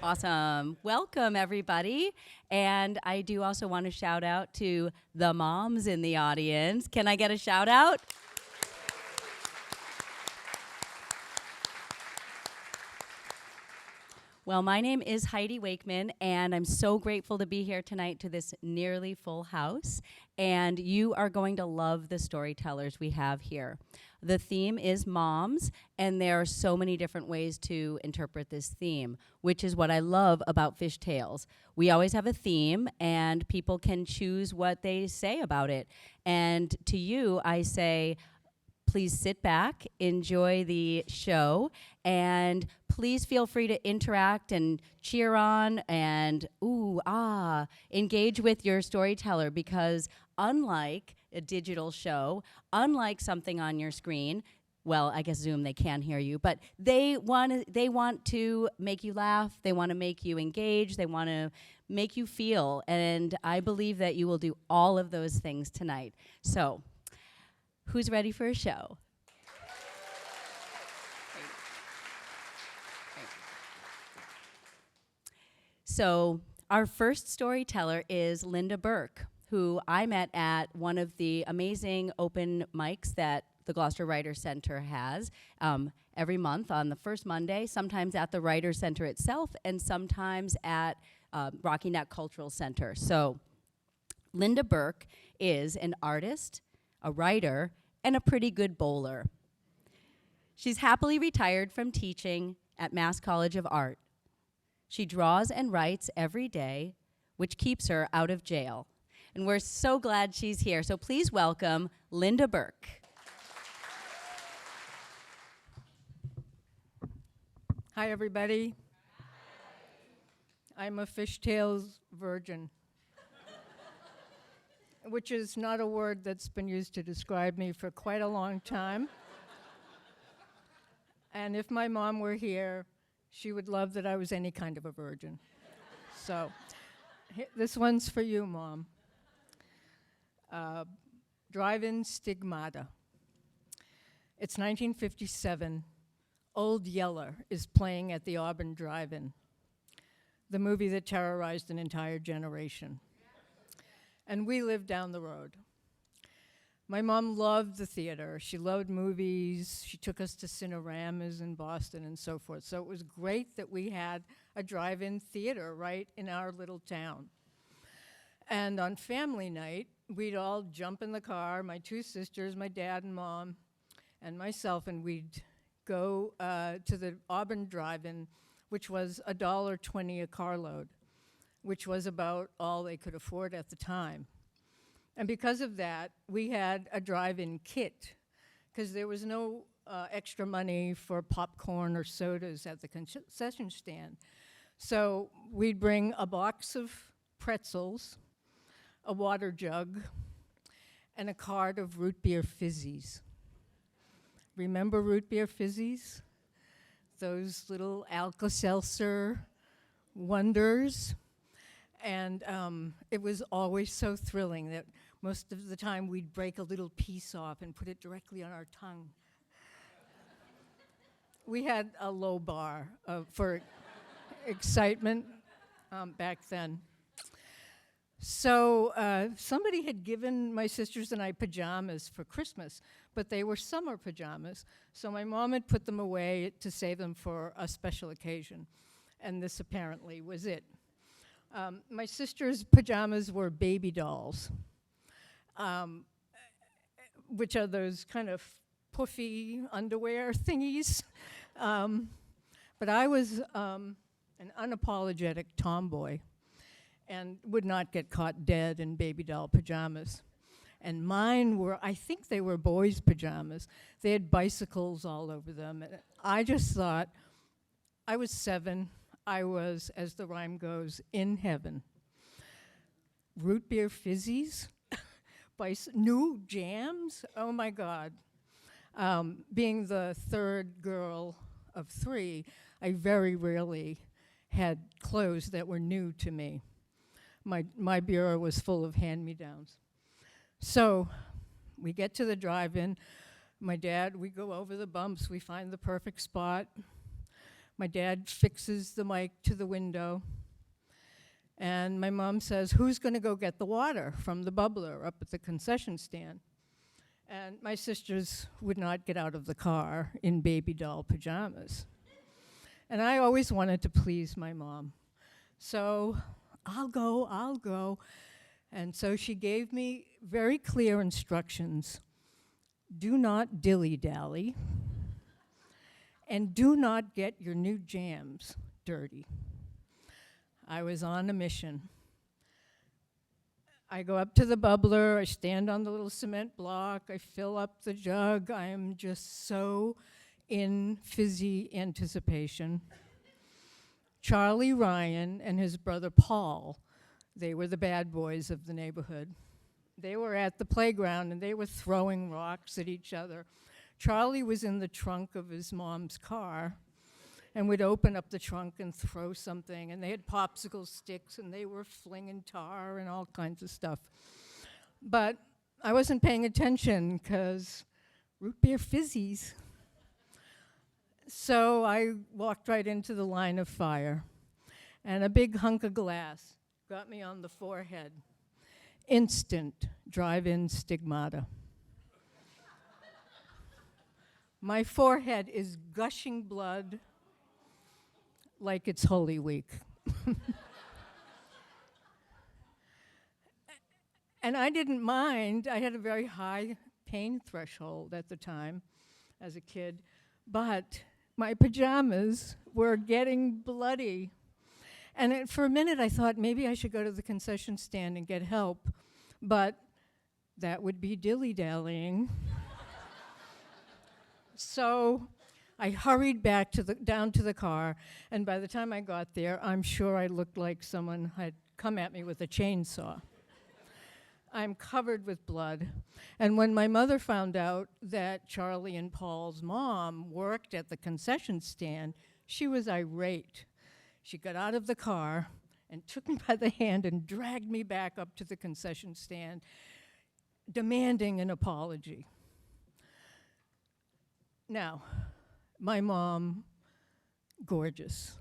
Awesome. Welcome, everybody. And I do also want to shout out to the moms in the audience. Can I get a shout out? Well, my name is Heidi Wakeman, and I'm so grateful to be here tonight to this nearly full house. And you are going to love the storytellers we have here. The theme is moms, and there are so many different ways to interpret this theme, which is what I love about Fish Tales. We always have a theme, and people can choose what they say about it. And to you, I say, please sit back, enjoy the show, and please feel free to interact and cheer on and engage with your storyteller, because unlike a digital show, unlike something on your screen, well, I guess Zoom, they can hear you, but they want to make you laugh, they want to make you engage, they want to make you feel, and I believe that you will do all of those things tonight. So, who's ready for a show? So our first storyteller is Linda Bourke, who I met at one of the amazing open mics that the Gloucester Writers Center has every month on the first Monday, sometimes at the Writers Center itself, and sometimes at Rocky Neck Cultural Center. So Linda Bourke is an artist, a writer, and a pretty good bowler. She's happily retired from teaching at Mass College of Art. She draws and writes every day, which keeps her out of jail. And we're so glad she's here. So please welcome Linda Bourke. Hi, everybody. I'm a fishtails virgin, which is not a word that's been used to describe me for quite a long time. And if my mom were here, she would love that I was any kind of a virgin. So, this one's for you, Mom. Drive-in Stigmata. It's 1957. Old Yeller is playing at the Auburn Drive-In, the movie that terrorized an entire generation. And we lived down the road. My mom loved the theater. She loved movies. She took us to Cineramas in Boston and so forth. So it was great that we had a drive-in theater right in our little town. And on family night, we'd all jump in the car, my two sisters, my dad and mom, and myself, and we'd go to the Auburn Drive-In, which was $1.20 a carload, which was about all they could afford at the time. And because of that, we had a drive-in kit, because there was no extra money for popcorn or sodas at the concession stand. So we'd bring a box of pretzels, a water jug, and a cart of root beer fizzies. Remember root beer fizzies? Those little Alka-Seltzer wonders. And it was always so thrilling that most of the time we'd break a little piece off and put it directly on our tongue. We had a low bar for excitement back then. So somebody had given my sisters and I pajamas for Christmas, but they were summer pajamas. So my mom had put them away to save them for a special occasion. And this apparently was it. My sister's pajamas were baby dolls, which are those kind of puffy underwear thingies. But I was an unapologetic tomboy and would not get caught dead in baby doll pajamas. And mine were, I think they were boys' pajamas. They had bicycles all over them. And I just thought, I was 7. I was, as the rhyme goes, in heaven. Root beer fizzies, new jams, oh my God. Being the third girl of 3, I very rarely had clothes that were new to me. My bureau was full of hand-me-downs. So we get to the drive-in. My dad, we go over the bumps, we find the perfect spot. My dad fixes the mic to the window. And my mom says, who's going to go get the water from the bubbler up at the concession stand? And my sisters would not get out of the car in baby doll pajamas. And I always wanted to please my mom. So, I'll go. And so she gave me very clear instructions. Do not dilly-dally. And do not get your new jams dirty. I was on a mission. I go up to the bubbler, I stand on the little cement block, I fill up the jug. I am just so in fizzy anticipation. Charlie Ryan and his brother Paul, they were the bad boys of the neighborhood. They were at the playground and they were throwing rocks at each other. Charlie was in the trunk of his mom's car and would open up the trunk and throw something, and they had popsicle sticks, and they were flinging tar and all kinds of stuff. But I wasn't paying attention, because root beer fizzies. So I walked right into the line of fire, and a big hunk of glass got me on the forehead. Instant drive-in stigmata. My forehead is gushing blood like it's Holy Week. And I didn't mind. I had a very high pain threshold at the time as a kid, but my pajamas were getting bloody. And for a minute I thought maybe I should go to the concession stand and get help, but that would be dilly-dallying. So I hurried back down to the car, and by the time I got there, I'm sure I looked like someone had come at me with a chainsaw. I'm covered with blood, and when my mother found out that Charlie and Paul's mom worked at the concession stand, she was irate. She got out of the car and took me by the hand and dragged me back up to the concession stand, demanding an apology. Now, my mom, gorgeous,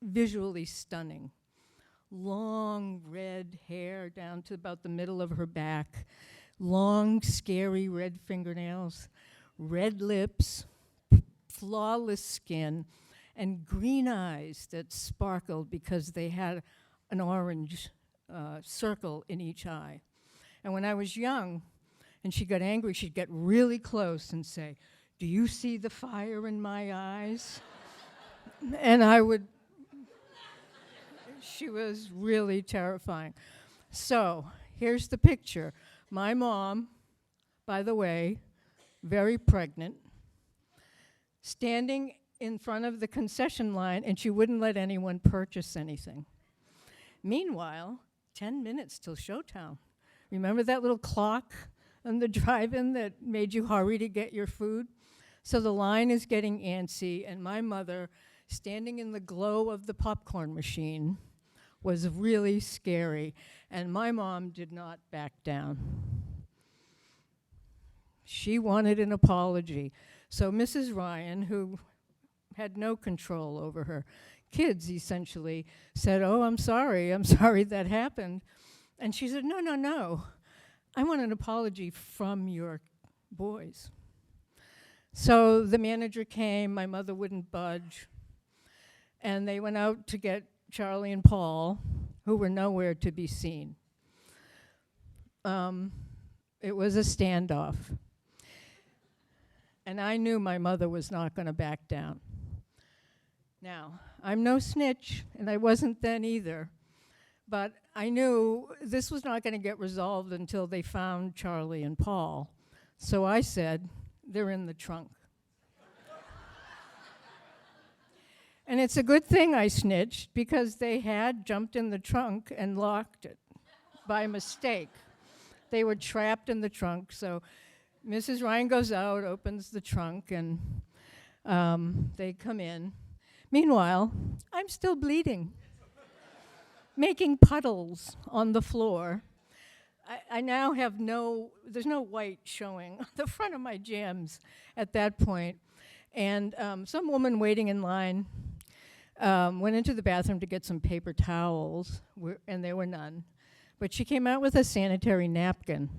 visually stunning. Long red hair down to about the middle of her back, long, scary red fingernails, red lips, flawless skin, and green eyes that sparkled because they had an orange circle in each eye. And when I was young and she got angry, she'd get really close and say, "Do you see the fire in my eyes?" And I would, she was really terrifying. So here's the picture. My mom, by the way, very pregnant, standing in front of the concession line, and she wouldn't let anyone purchase anything. Meanwhile, 10 minutes till showtime. Remember that little clock on the drive-in that made you hurry to get your food? So the line is getting antsy, and my mother, standing in the glow of the popcorn machine, was really scary, and my mom did not back down. She wanted an apology. So Mrs. Ryan, who had no control over her kids, essentially, said, "Oh, I'm sorry that happened." And she said, no, I want an apology from your boys. So the manager came, my mother wouldn't budge, and they went out to get Charlie and Paul, who were nowhere to be seen. It was a standoff. And I knew my mother was not going to back down. Now, I'm no snitch, and I wasn't then either, but I knew this was not going to get resolved until they found Charlie and Paul. So I said, "They're in the trunk." And it's a good thing I snitched, because they had jumped in the trunk and locked it by mistake. They were trapped in the trunk, so Mrs. Ryan goes out, opens the trunk, and they come in. Meanwhile, I'm still bleeding, making puddles on the floor. I now have there's no white showing on the front of my jams at that point. And some woman waiting in line went into the bathroom to get some paper towels, and there were none. But she came out with a sanitary napkin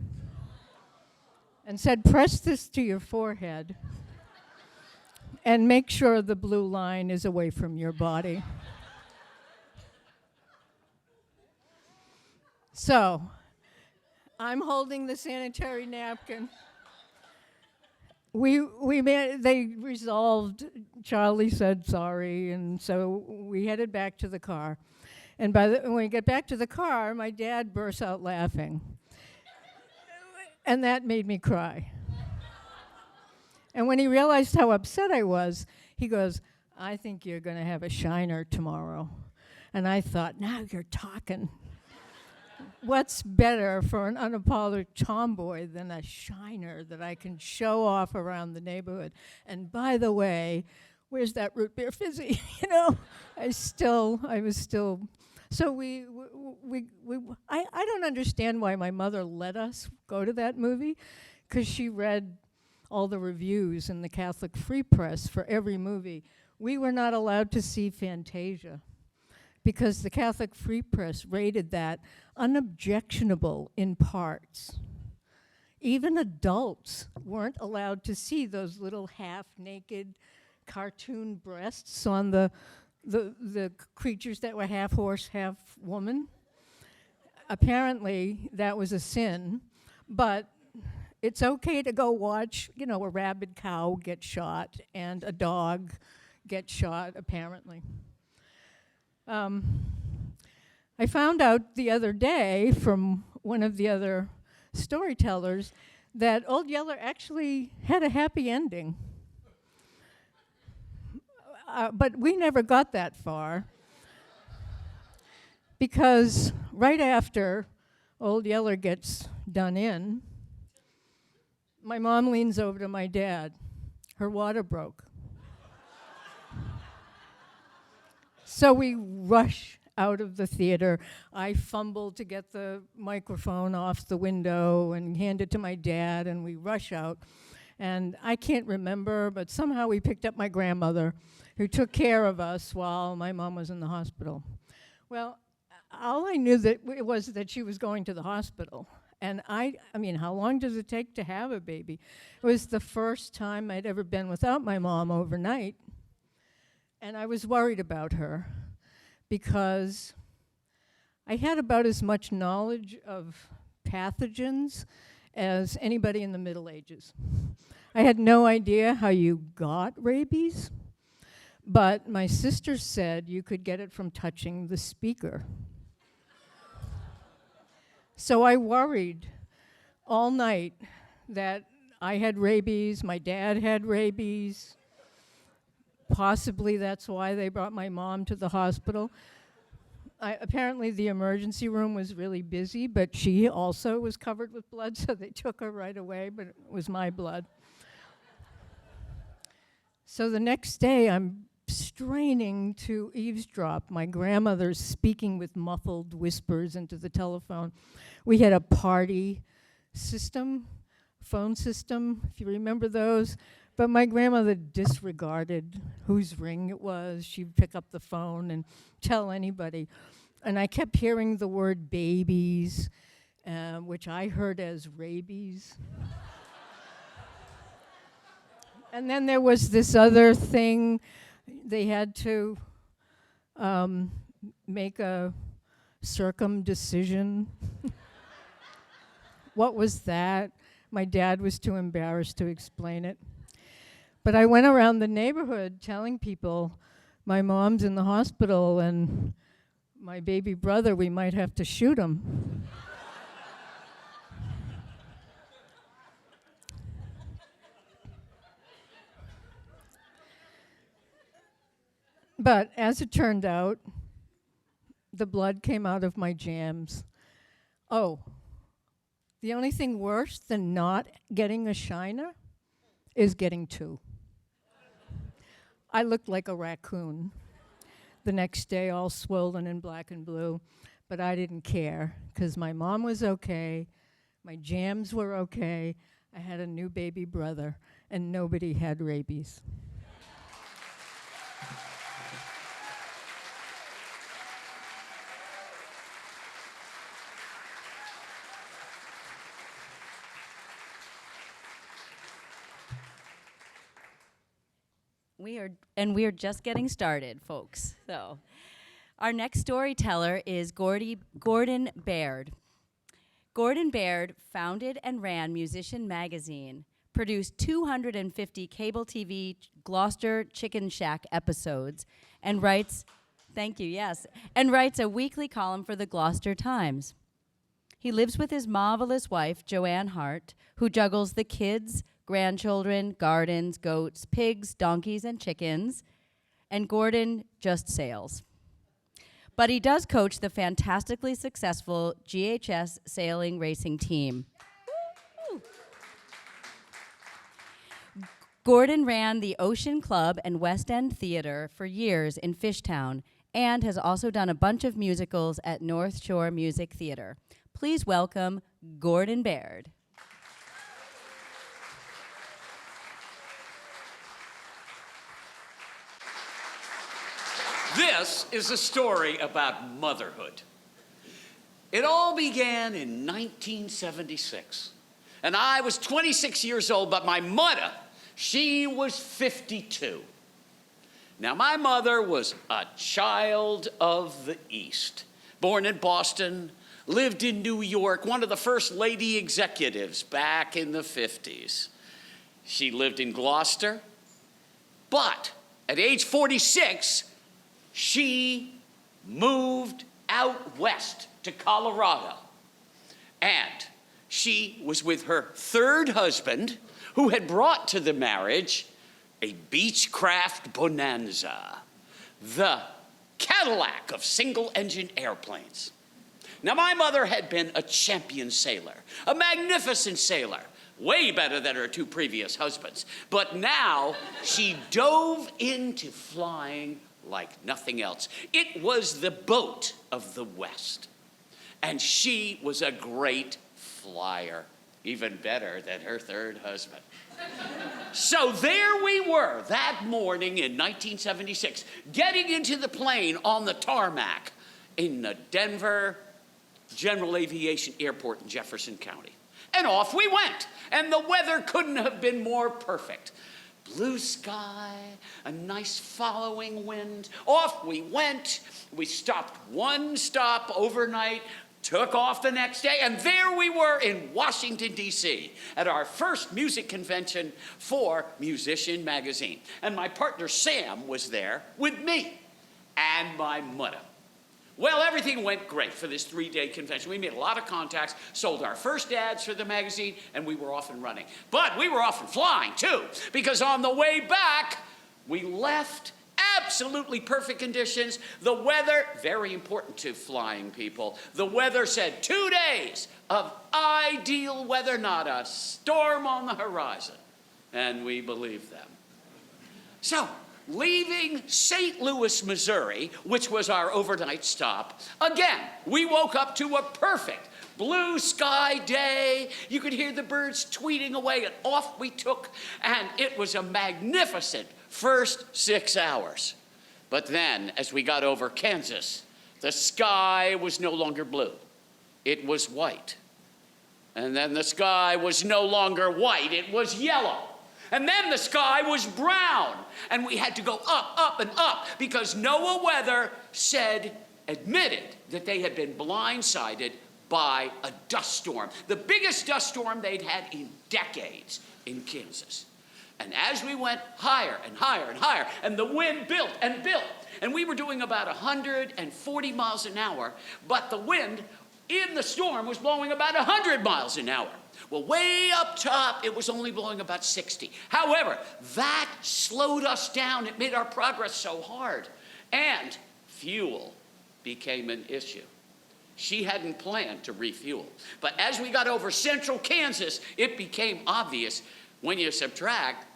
and said, "Press this to your forehead and make sure the blue line is away from your body." So, I'm holding the sanitary napkin. They resolved. Charlie said sorry, and so we headed back to the car. And when we get back to the car, my dad bursts out laughing. And that made me cry. And when he realized how upset I was, he goes, "I think you're going to have a shiner tomorrow." And I thought, now you're talking. What's better for an unapologetic tomboy than a shiner that I can show off around the neighborhood? And by the way, where's that root beer fizzy? You know, I was still. So I don't understand why my mother let us go to that movie, because she read all the reviews in the Catholic Free Press for every movie. We were not allowed to see Fantasia, because the Catholic Free Press rated that unobjectionable in parts. Even adults weren't allowed to see those little half-naked cartoon breasts on the creatures that were half horse, half woman. Apparently, that was a sin, but it's okay to go watch, a rabid cow get shot and a dog get shot, apparently. I found out the other day from one of the other storytellers that Old Yeller actually had a happy ending. But we never got that far, because right after Old Yeller gets done in, my mom leans over to my dad. Her water broke. So we rush out of the theater. I fumble to get the microphone off the window and hand it to my dad, and we rush out. And I can't remember, but somehow we picked up my grandmother, who took care of us while my mom was in the hospital. Well, all I knew was that she was going to the hospital. And I mean, how long does it take to have a baby? It was the first time I'd ever been without my mom overnight. And I was worried about her, because I had about as much knowledge of pathogens as anybody in the Middle Ages. I had no idea how you got rabies, but my sister said you could get it from touching the speaker. So I worried all night that I had rabies, my dad had rabies. Possibly that's why they brought my mom to the hospital. Apparently the emergency room was really busy, but she also was covered with blood, so they took her right away, but it was my blood. So the next day, I'm straining to eavesdrop. My grandmother's speaking with muffled whispers into the telephone. We had a party system, phone system, if you remember those. But my grandmother disregarded whose ring it was. She'd pick up the phone and tell anybody. And I kept hearing the word babies, which I heard as rabies. And then there was this other thing. They had to make a circumcision. What was that? My dad was too embarrassed to explain it. But I went around the neighborhood telling people, my mom's in the hospital and my baby brother, we might have to shoot him. But as it turned out, the blood came out of my jams. Oh, the only thing worse than not getting a shiner is getting two. I looked like a raccoon the next day, all swollen and black and blue, but I didn't care, because my mom was okay, my jams were okay, I had a new baby brother, and nobody had rabies. We are just getting started, folks. So, our next storyteller is Gordon Baird. Gordon Baird founded and ran Musician Magazine, produced 250 cable TV Gloucester Chicken Shack episodes, and writes, thank you, yes, and writes a weekly column for the Gloucester Times. He lives with his marvelous wife, Joanne Hart, who juggles the kids, grandchildren, gardens, goats, pigs, donkeys, and chickens, and Gordon just sails. But he does coach the fantastically successful GHS sailing racing team. Woo! Gordon ran the Ocean Club and West End Theater for years in Fishtown and has also done a bunch of musicals at North Shore Music Theater. Please welcome Gordon Baird. This is a story about motherhood. It all began in 1976. And I was 26 years old, but my mother, she was 52. Now, my mother was a child of the East, born in Boston, lived in New York, one of the first lady executives back in the 50s. She lived in Gloucester, but at age 46, she moved out west to Colorado. And she was with her third husband, who had brought to the marriage a Beechcraft Bonanza, the Cadillac of single-engine airplanes. Now, my mother had been a champion sailor, a magnificent sailor, way better than her two previous husbands. But now she dove into flying like nothing else. It was the boat of the West. And she was a great flyer, even better than her third husband. So there we were that morning in 1976, getting into the plane on the tarmac in the Denver General Aviation Airport in Jefferson County. And off we went. And the weather couldn't have been more perfect. Blue sky, a nice following wind. Off we went. We stopped one stop overnight, took off the next day, and there we were in Washington, D.C. at our first music convention for Musician Magazine. And my partner Sam was there with me and my mother. Well, everything went great for this 3-day convention. We made a lot of contacts, sold our first ads for the magazine, and we were off and running. But we were off and flying, too, because on the way back, we left absolutely perfect conditions. The weather, very important to flying people, the weather said 2 days of ideal weather, not a storm on the horizon. And we believed them. So, leaving St. Louis, Missouri, which was our overnight stop, again, we woke up to a perfect blue sky day. You could hear the birds tweeting away, and off we took, and it was a magnificent first 6 hours. But then, as we got over Kansas, the sky was no longer blue. It was white. And then the sky was no longer white. It was yellow. And then the sky was brown, and we had to go up, and up, because NOAA Weather admitted that they had been blindsided by a dust storm, the biggest dust storm they'd had in decades in Kansas. And as we went higher and higher and higher, and the wind built and built, and we were doing about 140 miles an hour, but the wind in the storm was blowing about 100 miles an hour. Well, way up top, it was only blowing about 60. However, that slowed us down. It made our progress so hard. And fuel became an issue. She hadn't planned to refuel. But as we got over central Kansas, it became obvious when you subtract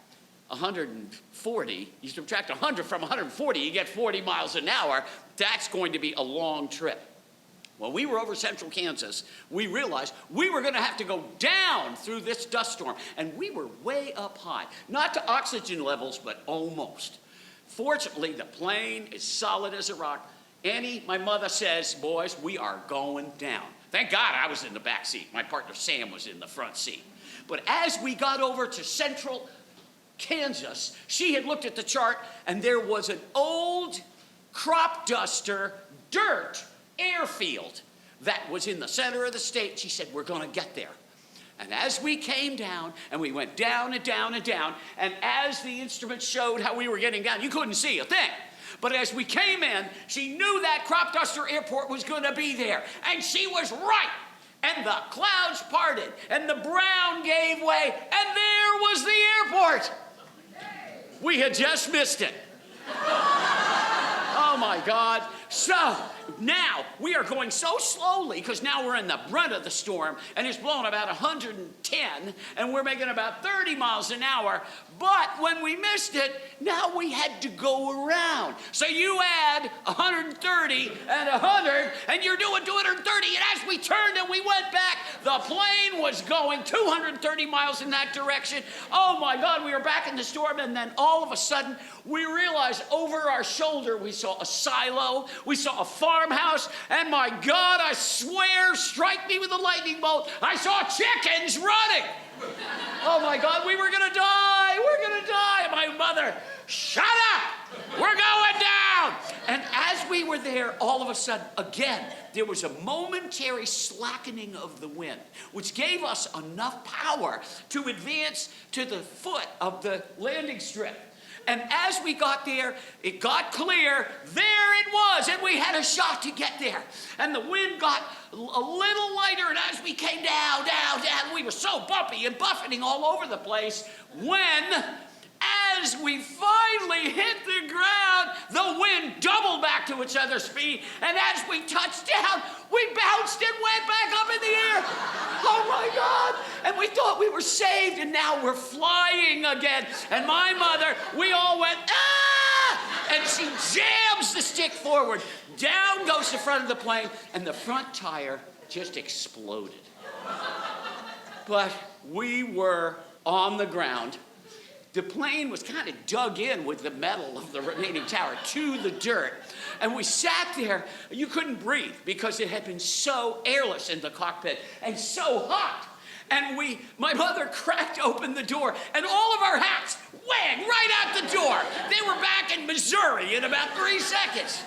140, you subtract 100 from 140, you get 40 miles an hour. That's going to be a long trip. When we were over central Kansas, we realized we were going to have to go down through this dust storm. And we were way up high. Not to oxygen levels, but almost. Fortunately, the plane is solid as a rock. Annie, my mother, says, boys, we are going down. Thank God I was in the back seat. My partner Sam was in the front seat. But as we got over to central Kansas, she had looked at the chart, and there was an old crop duster dirt airfield that was in the center of the state. She said, we're going to get there. And as we came down, and we went down and down and down, and as the instruments showed how we were getting down, you couldn't see a thing. But as we came in, she knew that crop duster airport was going to be there. And she was right. And the clouds parted, and the brown gave way, and there was the airport. We had just missed it. Oh my God. So now we are going so slowly because now we're in the brunt of the storm and it's blowing about 110 and we're making about 30 miles an hour. But when we missed it, now we had to go around. So you add 130 and 100 and you're doing 230. And as we turned and we went back, the plane was going 230 miles in that direction. Oh my God, we were back in the storm, and then all of a sudden we realized over our shoulder we saw a silo, we saw a farmhouse, and my God, I swear, strike me with a lightning bolt, I saw chickens running. Oh my God, we were gonna die, we're gonna die. And my mother, shut up, we're going down. And as we were there, all of a sudden, again, there was a momentary slackening of the wind, which gave us enough power to advance to the foot of the landing strip. And as we got there, it got clear, there it was, and we had a shot to get there. And the wind got a little lighter, and as we came down, we were so bumpy and buffeting all over the place when, as we finally hit the ground, the wind doubled back to its other speed, and as we touched down, we bounced and went back up in the air. Oh my God. And we thought we were saved, and now we're flying again. And my mother, we all went, ah! And she jams the stick forward. Down goes the front of the plane, and the front tire just exploded. But we were on the ground. The plane was kind of dug in with the metal of the remaining tower to the dirt. And we sat there, you couldn't breathe because it had been so airless in the cockpit and so hot. And my mother cracked open the door and all of our hats wang right out the door. They were back in Missouri in about 3 seconds.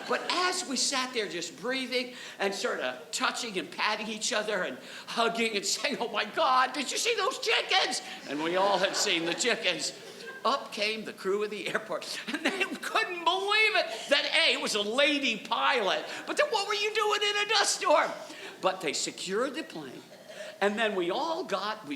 But as we sat there just breathing and sort of touching and patting each other and hugging and saying, oh my God, did you see those chickens? And we all had seen the chickens. Up came the crew of the airport, and they couldn't believe it that it was a lady pilot. But then what were you doing in a dust storm? But they secured the plane. And then we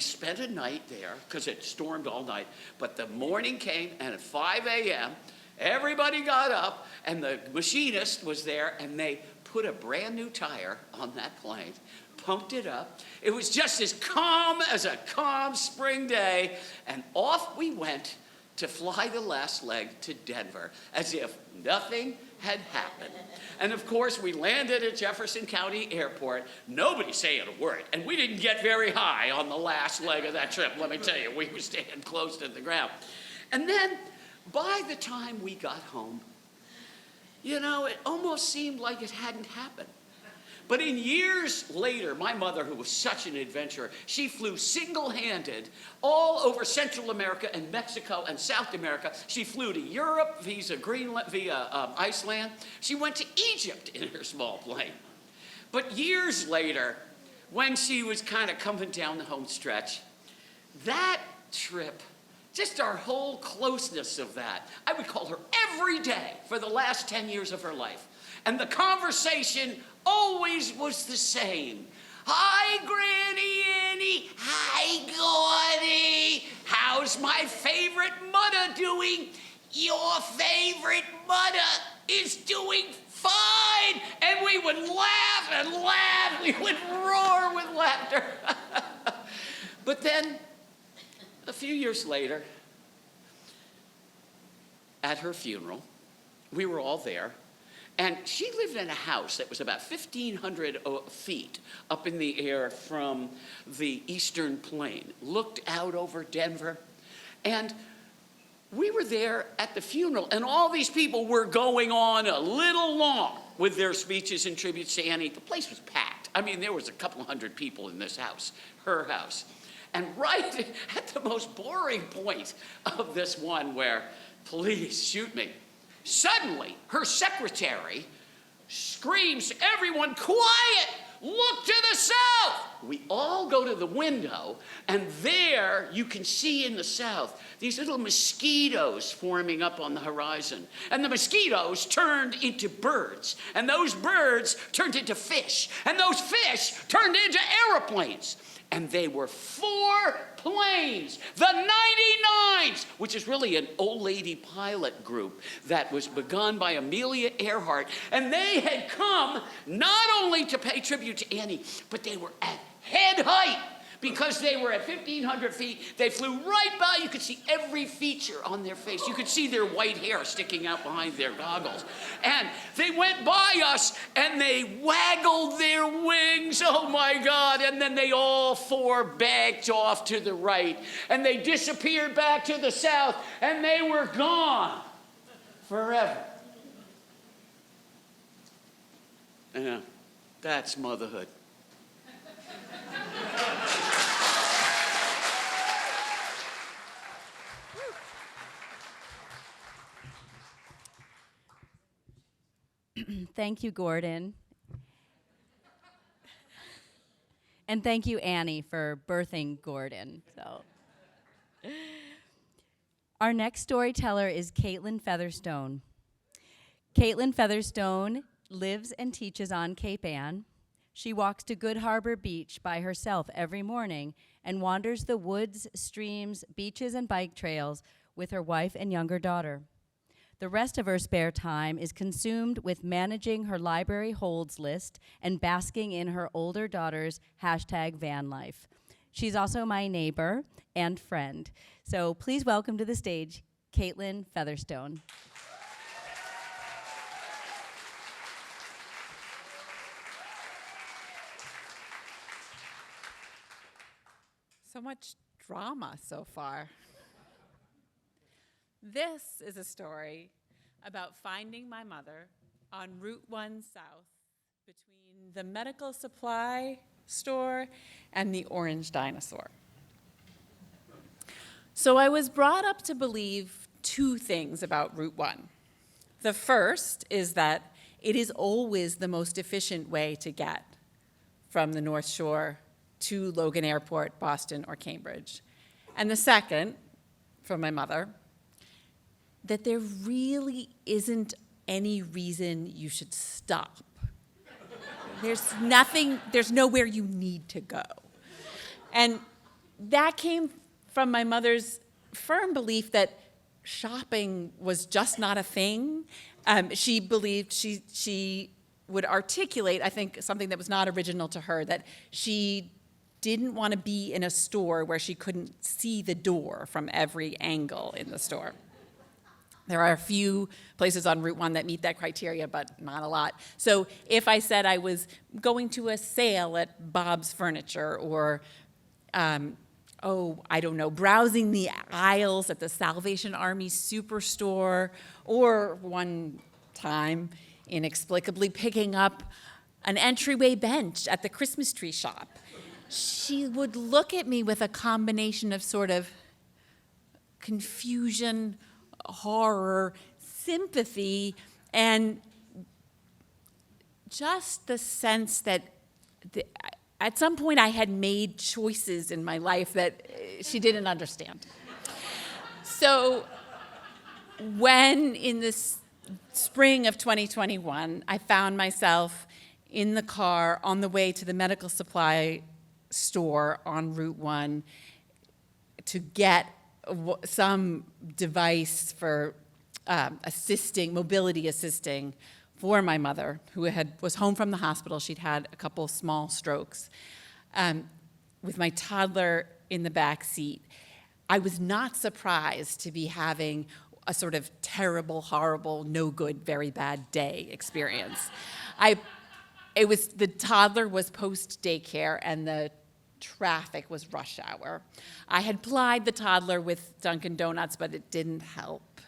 spent a night there because it stormed all night. But the morning came, and at 5 a.m., everybody got up, and the machinist was there, and they put a brand new tire on that plane, pumped it up. It was just as calm as a calm spring day, and off we went to fly the last leg to Denver, as if nothing had happened. And of course, we landed at Jefferson County Airport, nobody saying a word, and we didn't get very high on the last leg of that trip, let me tell you. We were staying close to the ground. And then, by the time we got home, it almost seemed like it hadn't happened. But in years later, my mother, who was such an adventurer, she flew single-handed all over Central America and Mexico and South America. She flew to Europe via Iceland. She went to Egypt in her small plane. But years later, when she was kind of coming down the home stretch, that trip, just our whole closeness of that, I would call her every day for the last 10 years of her life. And the conversation always was the same. Hi, Granny Annie. Hi, Gordy. How's my favorite mother doing? Your favorite mother is doing fine. And we would laugh and laugh. We would roar with laughter. But then, a few years later, at her funeral, we were all there. And she lived in a house that was about 1,500 feet up in the air from the eastern plain, looked out over Denver. And we were there at the funeral, and all these people were going on a little long with their speeches and tributes to Annie. The place was packed. I mean, there was a couple hundred people in this house, her house. And right at the most boring point of this one where, please shoot me, suddenly her secretary screams, "Everyone quiet! Look to the south!" We all go to the window, and there you can see in the south these little mosquitoes forming up on the horizon. And the mosquitoes turned into birds, and those birds turned into fish, and those fish turned into airplanes. And they were 4 planes, the 99s, which is really an old lady pilot group that was begun by Amelia Earhart. And they had come not only to pay tribute to Annie, but they were at head height. Because they were at 1,500 feet, they flew right by. You could see every feature on their face. You could see their white hair sticking out behind their goggles. And they went by us, and they waggled their wings, oh my God, and then they all 4 backed off to the right, and they disappeared back to the south, and they were gone forever. Yeah, that's motherhood. Thank you, Gordon. And thank you, Annie, for birthing Gordon. Our next storyteller is Caitlin Featherstone. Caitlin Featherstone lives and teaches on Cape Ann. She walks to Good Harbor Beach by herself every morning and wanders the woods, streams, beaches, and bike trails with her wife and younger daughter. The rest of her spare time is consumed with managing her library holds list and basking in her older daughter's #van life. She's also my neighbor and friend. So please welcome to the stage, Caitlin Featherstone. So much drama so far. This is a story about finding my mother on Route 1 South between the medical supply store and the Orange Dinosaur. So I was brought up to believe 2 things about Route 1. The first is that it is always the most efficient way to get from the North Shore to Logan Airport, Boston, or Cambridge. And the second, from my mother, that there really isn't any reason you should stop. There's nowhere you need to go. And that came from my mother's firm belief that shopping was just not a thing. She believed she would articulate, I think, something that was not original to her, that she didn't want to be in a store where she couldn't see the door from every angle in the store. There are a few places on Route 1 that meet that criteria, but not a lot. So if I said I was going to a sale at Bob's Furniture or, I don't know, browsing the aisles at the Salvation Army Superstore, or one time inexplicably picking up an entryway bench at the Christmas tree shop, she would look at me with a combination of sort of confusion, horror, sympathy, and just the sense that at some point I had made choices in my life that she didn't understand. So when in this spring of 2021, I found myself in the car on the way to the medical supply store on Route 1 to get some device for mobility assisting for my mother, who was home from the hospital. She'd had a couple small strokes. With my toddler in the back seat, I was not surprised to be having a sort of terrible, horrible, no good, very bad day experience. The toddler was post daycare and the traffic was rush hour. I had plied the toddler with Dunkin' Donuts, but it didn't help.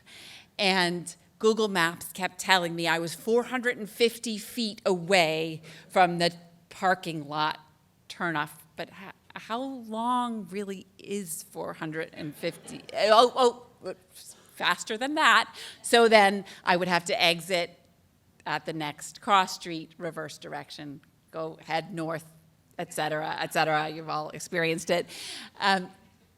And Google Maps kept telling me I was 450 feet away from the parking lot turnoff, but how long really is 450? Faster than that. So then I would have to exit at the next cross street, reverse direction, go head north, et cetera, et cetera. You've all experienced it.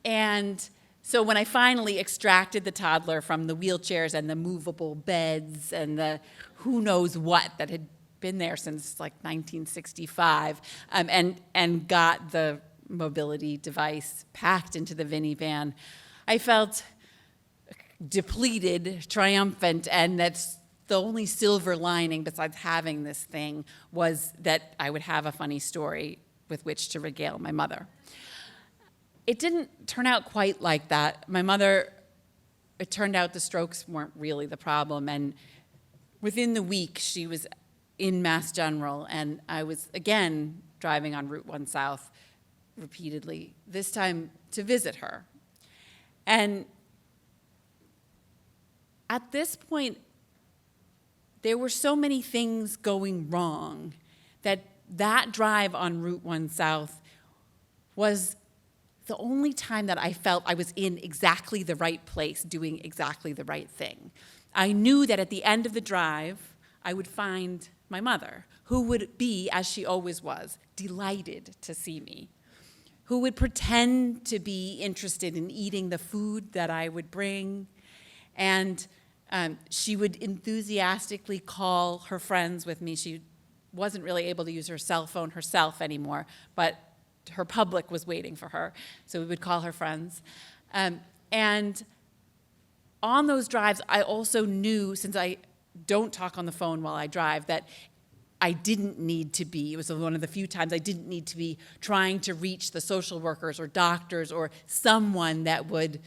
And so when I finally extracted the toddler from the wheelchairs and the movable beds and the who knows what that had been there since like 1965, and got the mobility device packed into the minivan, I felt depleted, triumphant, and that's the only silver lining besides having this thing was that I would have a funny story with which to regale my mother. It didn't turn out quite like that. My mother, it turned out the strokes weren't really the problem, and within the week she was in Mass General, and I was again driving on Route 1 South repeatedly, this time to visit her. And at this point, there were so many things going wrong that drive on Route 1 South was the only time that I felt I was in exactly the right place, doing exactly the right thing. I knew that at the end of the drive, I would find my mother, who would be, as she always was, delighted to see me, who would pretend to be interested in eating the food that I would bring, and she would enthusiastically call her friends with me. She wasn't really able to use her cell phone herself anymore, but her public was waiting for her, so we would call her friends. And on those drives, I also knew, since I don't talk on the phone while I drive, that I didn't need to be, it was one of the few times I didn't need to be trying to reach the social workers or doctors or someone that would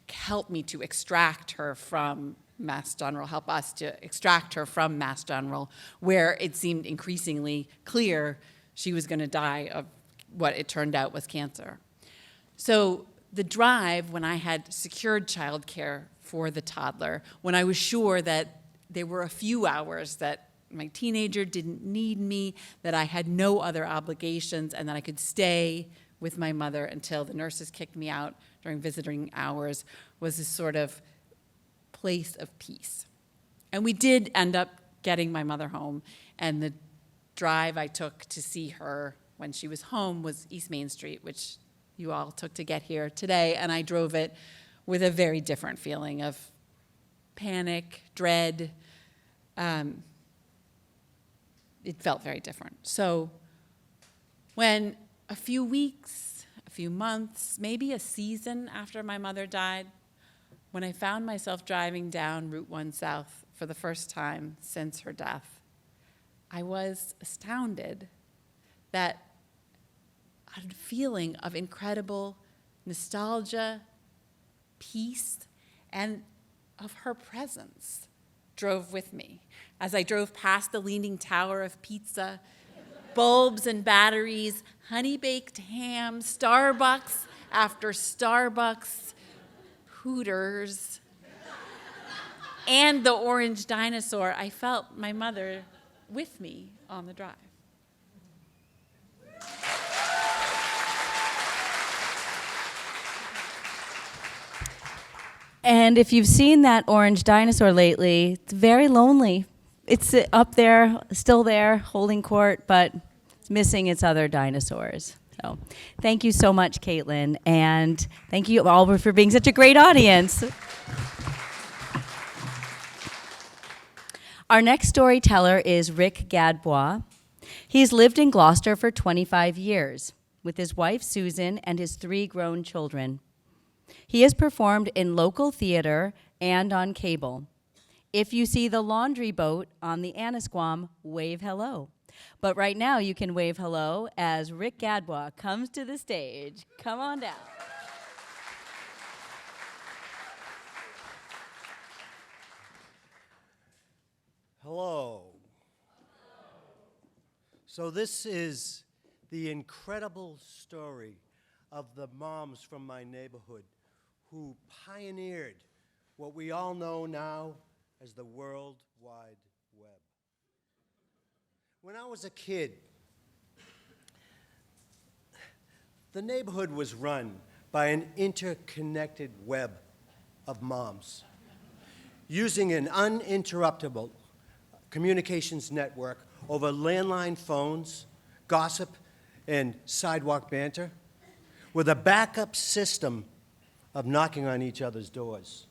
help me to extract her from Mass General, help us to extract her from Mass General, where it seemed increasingly clear she was going to die of what it turned out was cancer. So the drive, when I had secured childcare for the toddler, when I was sure that there were a few hours that my teenager didn't need me, that I had no other obligations, and that I could stay with my mother until the nurses kicked me out during visiting hours, was this sort of place of peace. And we did end up getting my mother home, and the drive I took to see her when she was home was East Main Street, which you all took to get here today, and I drove it with a very different feeling of panic, dread. It felt very different. So when a few weeks, a few months, maybe a season after my mother died, when I found myself driving down Route 1 South for the first time since her death, I was astounded that a feeling of incredible nostalgia, peace, and of her presence drove with me. As I drove past the Leaning Tower of Pizza, bulbs and batteries, honey-baked ham, Starbucks after Starbucks, Hooters, and the orange dinosaur, I felt my mother with me on the drive. And if you've seen that orange dinosaur lately, it's very lonely. It's up there, still there, holding court, but it's missing its other dinosaurs. So thank you so much, Caitlin, and thank you all for being such a great audience. Our next storyteller is Rick Gadbois. He's lived in Gloucester for 25 years with his wife, Susan, and his 3 grown children. He has performed in local theater and on cable. If you see the laundry boat on the Annisquam, wave hello. But right now you can wave hello as Rick Gadbois comes to the stage. Come on down. Hello. So this is the incredible story of the moms from my neighborhood who pioneered what we all know now as the World Wide Web. When I was a kid, The neighborhood was run by an interconnected web of moms using an uninterruptible communications network over landline phones, gossip, and sidewalk banter, with a backup system of knocking on each other's doors.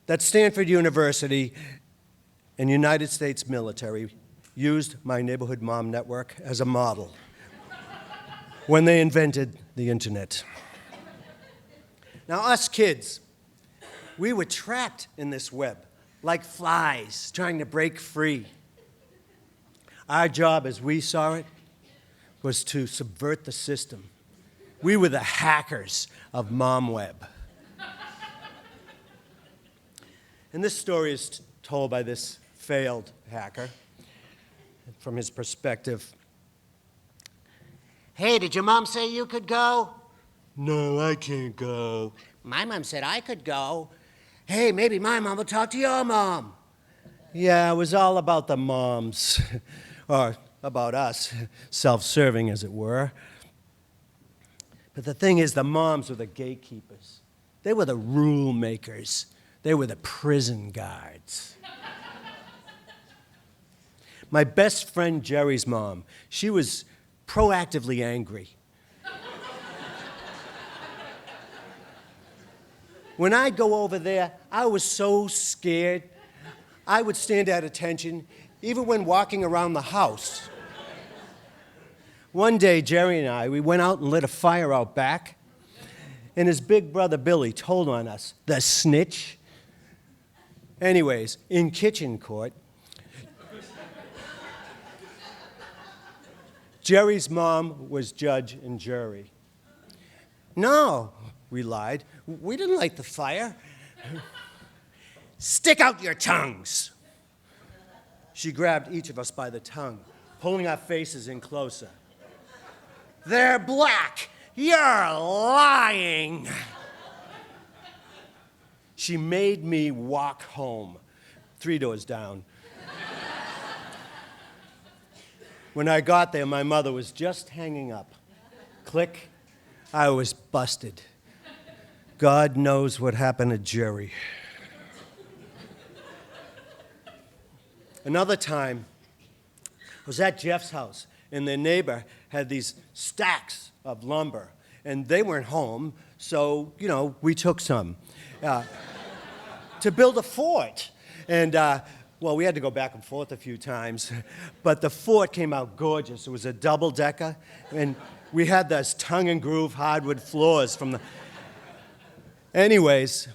That Stanford University and United States military used my neighborhood mom network as a model when they invented the internet. Now, us kids, we were trapped in this web like flies trying to break free. Our job, as we saw it, was to subvert the system. We were the hackers of MomWeb. And this story is told by this failed hacker from his perspective. Hey, did your mom say you could go? No, I can't go. My mom said I could go. Hey, maybe my mom will talk to your mom. Yeah, it was all about the moms, or about us, self-serving as it were. But the thing is, the moms were the gatekeepers. They were the rule makers. They were the prison guards. My best friend Jerry's mom, she was proactively angry. When I'd go over there, I was so scared. I would stand at attention, even when walking around the house. One day, Jerry and I, we went out and lit a fire out back, and his big brother Billy told on us, the snitch. Anyways, in kitchen court, Jerry's mom was judge and jury. No, we lied. We didn't light the fire. Stick out your tongues. She grabbed each of us by the tongue, pulling our faces in closer. They're black. You're lying. She made me walk home, 3 doors down. When I got there, my mother was just hanging up. Click, I was busted. God knows what happened to Jerry. Another time, I was at Jeff's house, and their neighbor had these stacks of lumber, and they weren't home, so, we took some to build a fort. And, we had to go back and forth a few times, but the fort came out gorgeous. It was a double-decker, and we had those tongue-and-groove hardwood floors from the... Anyways,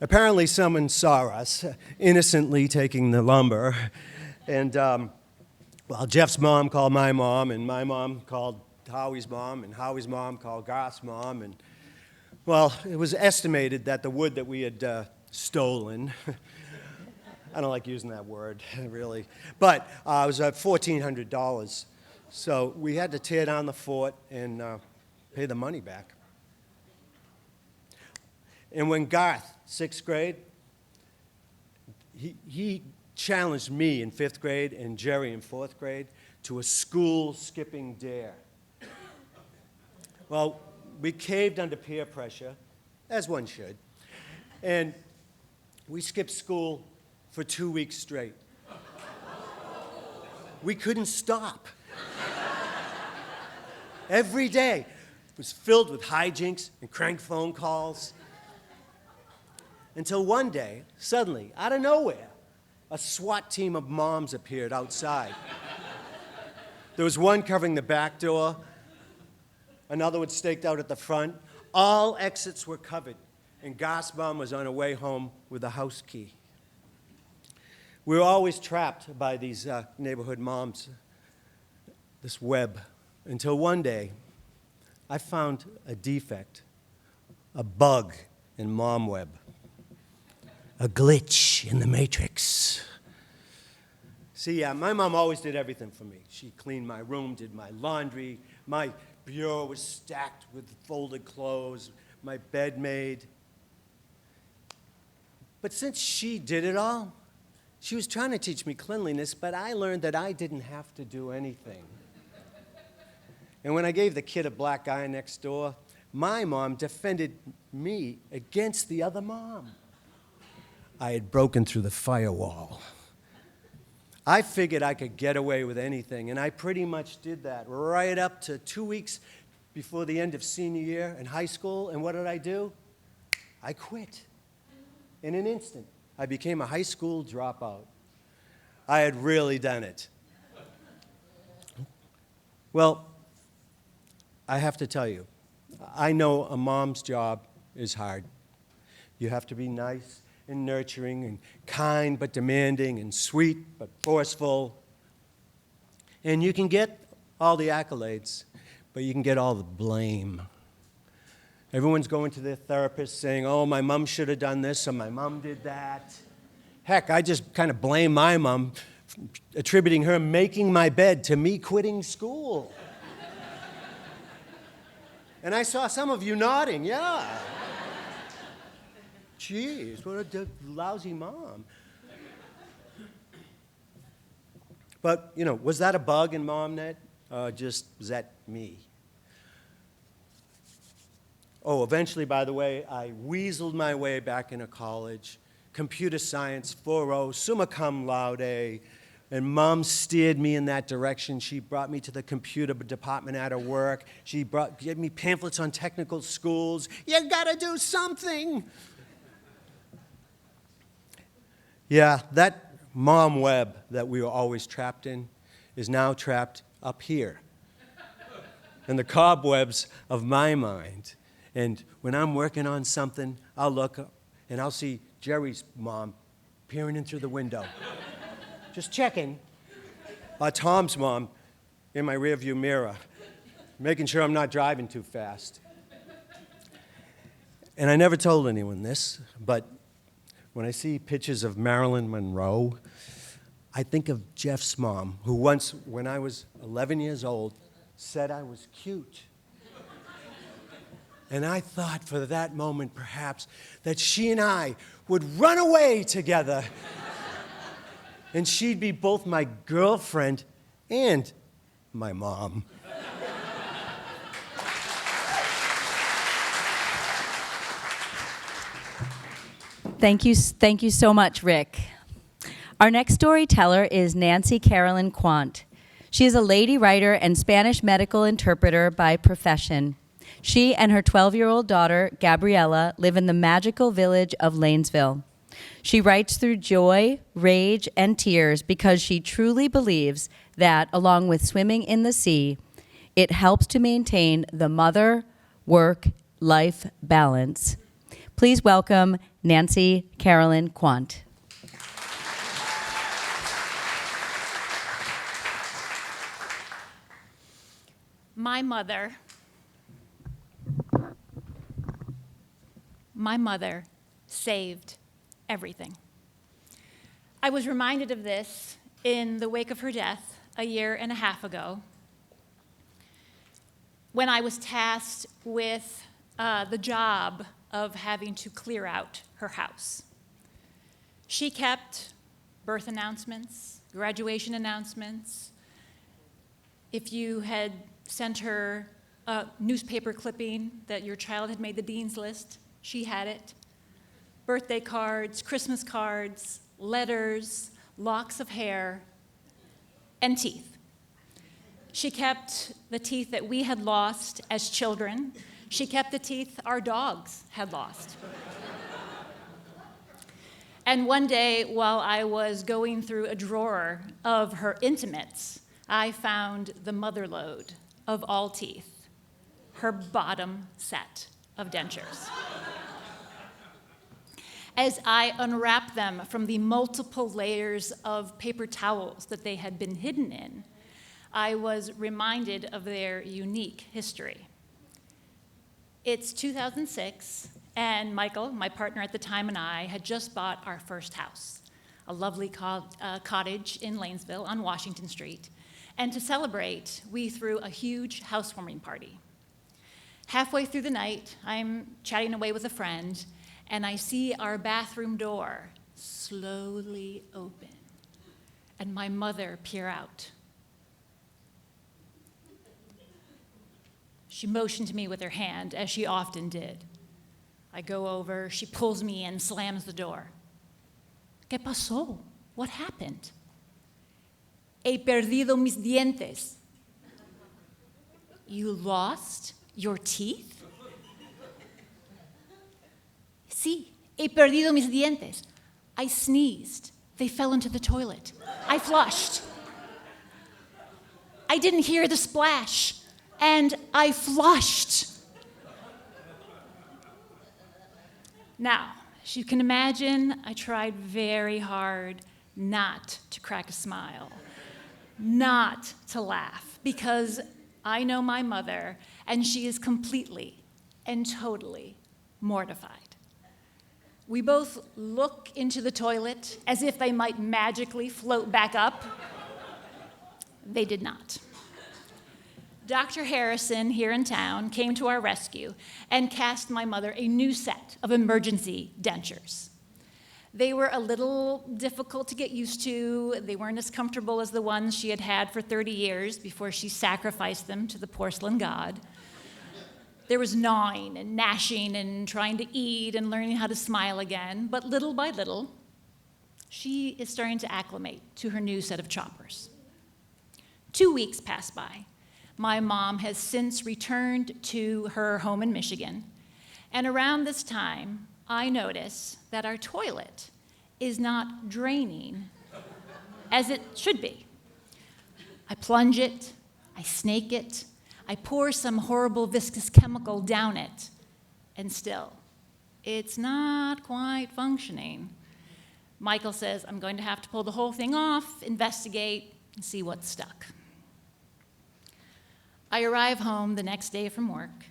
apparently someone saw us innocently taking the lumber, and, Jeff's mom called my mom, and my mom called Howie's mom, and Howie's mom called Garth's mom, and, it was estimated that the wood that we had stolen... I don't like using that word, really. But it was $1,400. So we had to tear down the fort and pay the money back. And when Garth, 6th grade, he challenged me in 5th grade and Jerry in 4th grade to a school skipping dare. Well, we caved under peer pressure, as one should. And we skipped school for 2 weeks straight. We couldn't stop. Every day was filled with hijinks and crank phone calls. Until one day, suddenly, out of nowhere, a SWAT team of moms appeared outside. There was one covering the back door, another was staked out at the front. All exits were covered, and Garth's mom was on her way home with a house key. We were always trapped by these neighborhood moms, this web, until one day I found a defect, a bug in MomWeb, a glitch in the matrix. See, my mom always did everything for me. She cleaned my room, did my laundry, my bureau was stacked with folded clothes, my bed made. But since she did it all, She was trying to teach me cleanliness, but I learned that I didn't have to do anything. And when I gave the kid a black eye next door, my mom defended me against the other mom. I had broken through the firewall. I figured I could get away with anything, and I pretty much did that right up to 2 weeks before the end of senior year in high school. And what did I do? I quit. In an instant, I became a high school dropout. I had really done it. Well, I have to tell you, I know a mom's job is hard. You have to be nice and nurturing and kind but demanding and sweet but forceful. And you can get all the accolades, but you can get all the blame. Everyone's going to their therapist saying, oh, my mom should have done this or my mom did that. Heck, I just kind of blame my mom, attributing her making my bed to me quitting school. And I saw some of you nodding, yeah. Jeez, what a lousy mom. But, you know, was that a bug in MomNet? Just, was that me? Oh, eventually, by the way, I weaseled my way back into college. Computer science 4.0, summa cum laude. And Mom steered me in that direction. She brought me to the computer department out of work. She gave me pamphlets on technical schools. You gotta do something. Yeah, that mom web that we were always trapped in is now trapped up here in the cobwebs of my mind. And when I'm working on something, I'll look up and I'll see Jerry's mom peering in through the window. Just checking. Tom's mom in my rearview mirror, making sure I'm not driving too fast. And I never told anyone this, but when I see pictures of Marilyn Monroe, I think of Jeff's mom, who once, when I was 11 years old, said I was cute. And I thought for that moment, perhaps, that she and I would run away together. And she'd be both my girlfriend and my mom. Thank you so much, Rick. Our next storyteller is Nancy Carolyn Kwant. She is a lady writer and Spanish medical interpreter by profession. She and her 12-year-old daughter, Gabriella, live in the magical village of Lanesville. She writes through joy, rage, and tears because she truly believes that, along with swimming in the sea, it helps to maintain the mother-work-life balance. Please welcome Nancy Carolyn Kwant. My mother saved everything. I was reminded of this in the wake of her death a year and a half ago, when I was tasked with the job of having to clear out her house. She kept birth announcements, graduation announcements. If you had sent her a newspaper clipping that your child had made the dean's list, she had it. Birthday cards, Christmas cards, letters, locks of hair, and teeth. She kept the teeth that we had lost as children. She kept the teeth our dogs had lost. And one day, while I was going through a drawer of her intimates, I found the mother lode of all teeth, her bottom set of dentures. As I unwrapped them from the multiple layers of paper towels that they had been hidden in, I was reminded of their unique history. It's 2006, and Michael, my partner at the time, and I had just bought our first house, a lovely cottage in Lanesville on Washington Street. And to celebrate, we threw a huge housewarming party. Halfway through the night, I'm chatting away with a friend, and I see our bathroom door slowly open. and my mother peer out. She motioned to me with her hand, as she often did. I go over, she pulls me in, slams the door. ¿Qué pasó? What happened? He perdido mis dientes. You lost your teeth? Sí, he perdido mis dientes. I sneezed. They fell into the toilet. I flushed. I didn't hear the splash, and I flushed. Now, as you can imagine, I tried very hard not to crack a smile, not to laugh, because I know my mother, and she is completely and totally mortified. We both look into the toilet as if they might magically float back up. They did not. Dr. Harrison, here in town, came to our rescue and cast my mother a new set of emergency dentures. They were a little difficult to get used to. They weren't as comfortable as the ones she had had for 30 years before she sacrificed them to the porcelain god. There was gnawing and gnashing and trying to eat and learning how to smile again, but little by little, she is starting to acclimate to her new set of choppers. 2 weeks pass by. My mom has since returned to her home in Michigan, and around this time, I notice that our toilet is not draining as it should be. I plunge it, I snake it, I pour some horrible viscous chemical down it, and still, it's not quite functioning. Michael says, I'm going to have to pull the whole thing off, investigate, and see what's stuck. I arrive home the next day from work,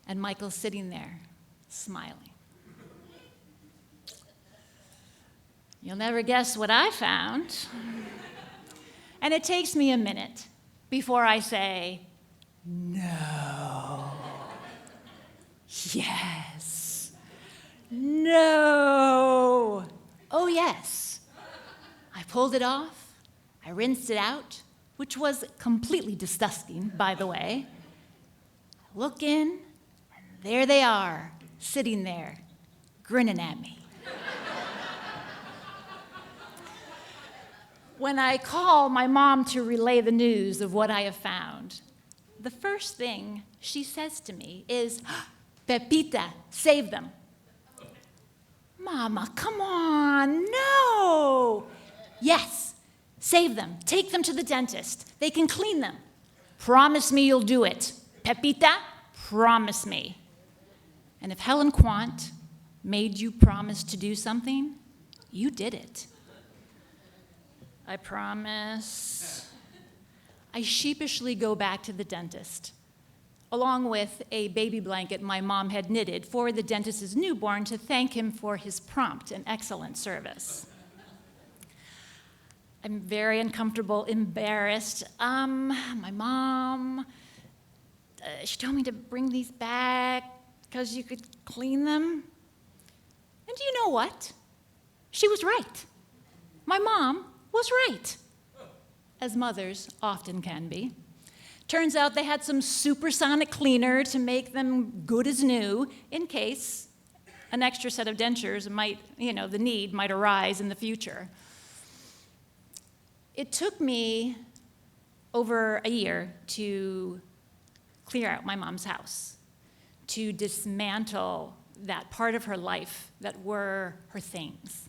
and Michael's sitting there, smiling. You'll never guess what I found. And it takes me a minute before I say, no. Yes. No. Oh, yes. I pulled it off. I rinsed it out, which was completely disgusting, by the way. I look in, and there they are, sitting there, grinning at me. When I call my mom to relay the news of what I have found, the first thing she says to me is, Pepita, save them. Mama, come on, no. Yes, save them. Take them to the dentist. They can clean them. Promise me you'll do it. Pepita, promise me. And if Helen Kwant made you promise to do something, you did it. I promise. I sheepishly go back to the dentist, along with a baby blanket my mom had knitted for the dentist's newborn to thank him for his prompt and excellent service. I'm very uncomfortable, embarrassed. My mom, she told me to bring these back because you could clean them. And do you know what? She was right. My mom was right, as mothers often can be. Turns out they had some supersonic cleaner to make them good as new in case an extra set of dentures might, the need might arise in the future. It took me over a year to clear out my mom's house, to dismantle that part of her life that were her things.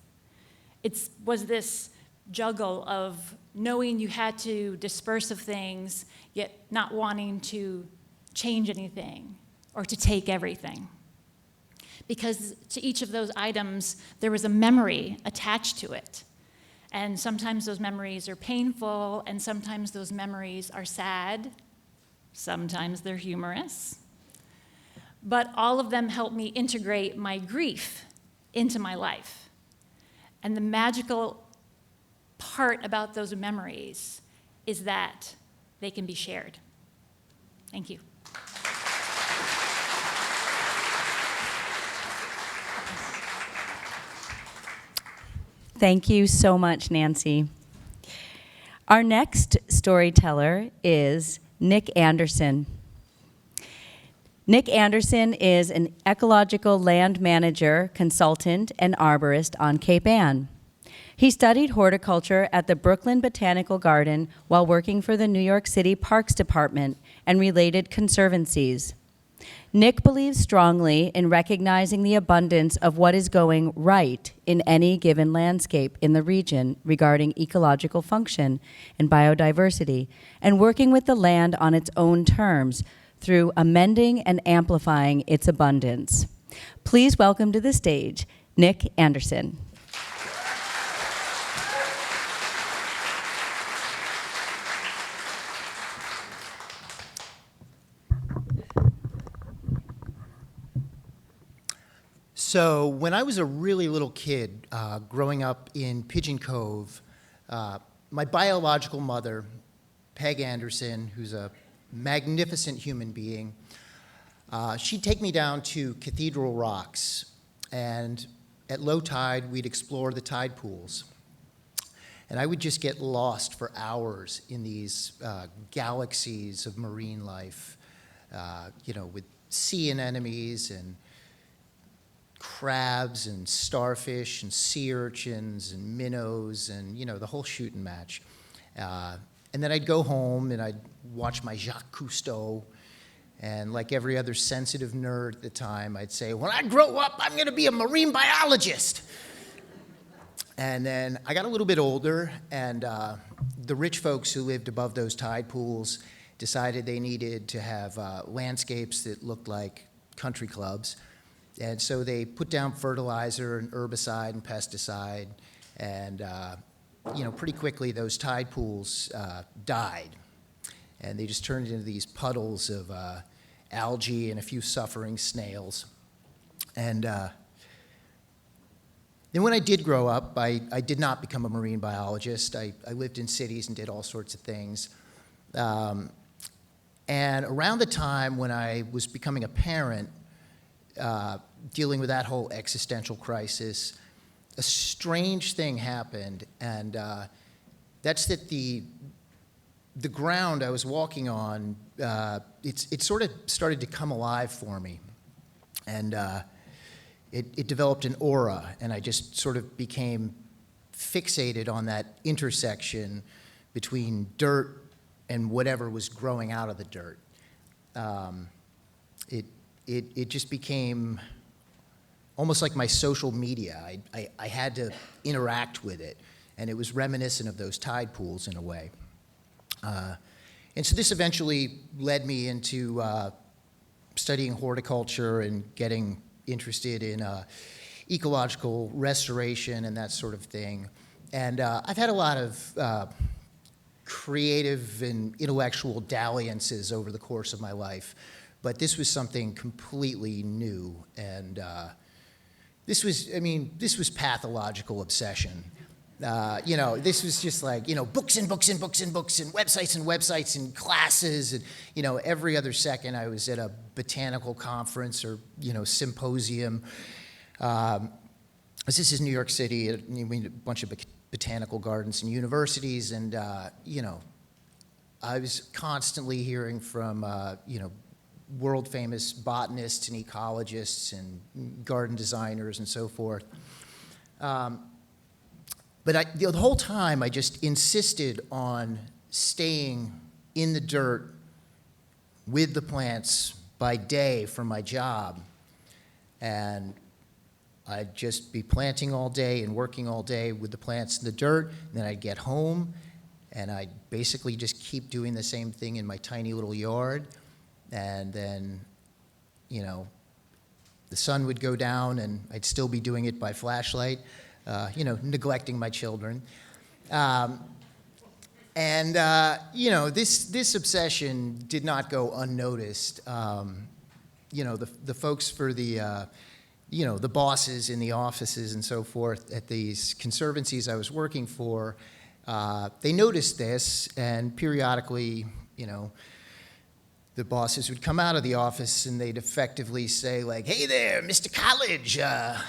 It was this juggle of knowing you had to disperse of things, yet not wanting to change anything or to take everything. Because to each of those items, there was a memory attached to it. And sometimes those memories are painful, and sometimes those memories are sad. Sometimes they're humorous. But all of them help me integrate my grief into my life. And the magical part about those memories is that they can be shared. Thank you. Thank you so much, Nancy. Our next storyteller is Nick Anderson. Nick Anderson is an ecological land manager, consultant, and arborist on Cape Ann. He studied horticulture at the Brooklyn Botanical Garden while working for the New York City Parks Department and related conservancies. Nick believes strongly in recognizing the abundance of what is going right in any given landscape in the region regarding ecological function and biodiversity, and working with the land on its own terms through amending and amplifying its abundance. Please welcome to the stage, Nick Anderson. So when I was a really little kid, growing up in Pigeon Cove, my biological mother, Peg Anderson, who's a magnificent human being, she'd take me down to Cathedral Rocks, and at low tide, we'd explore the tide pools. And I would just get lost for hours in these galaxies of marine life, with sea anemones and crabs and starfish and sea urchins and minnows and, the whole shooting match. And then I'd go home and I'd watch my Jacques Cousteau, and like every other sensitive nerd at the time, I'd say, when I grow up, I'm gonna be a marine biologist. And then I got a little bit older, and the rich folks who lived above those tide pools decided they needed to have landscapes that looked like country clubs. And so they put down fertilizer and herbicide and pesticide, and pretty quickly those tide pools died. And they just turned into these puddles of algae and a few suffering snails. And then when I did grow up, I did not become a marine biologist. I lived in cities and did all sorts of things. And around the time when I was becoming a parent, dealing with that whole existential crisis, a strange thing happened, and that's that the ground I was walking on, it sort of started to come alive for me, and it developed an aura, and I just sort of became fixated on that intersection between dirt and whatever was growing out of the dirt. It just became almost like my social media. I had to interact with it, and it was reminiscent of those tide pools in a way. And so this eventually led me into studying horticulture and getting interested in ecological restoration and that sort of thing. And I've had a lot of creative and intellectual dalliances over the course of my life. But this was something completely new, and this was pathological obsession. This was just like, books and books and books and books and websites and classes, and, every other second I was at a botanical conference or, symposium. This is New York City, a bunch of botanical gardens and universities, and, I was constantly hearing from, world-famous botanists and ecologists and garden designers and so forth. But the whole time, I just insisted on staying in the dirt with the plants by day for my job. And I'd just be planting all day and working all day with the plants in the dirt. And then I'd get home, and I'd basically just keep doing the same thing in my tiny little yard. And then, the sun would go down, and I'd still be doing it by flashlight, neglecting my children. This obsession did not go unnoticed. The folks for the bosses in the offices and so forth at these conservancies I was working for, they noticed this, and periodically, the bosses would come out of the office and they'd effectively say, like, "Hey there, Mr. College, I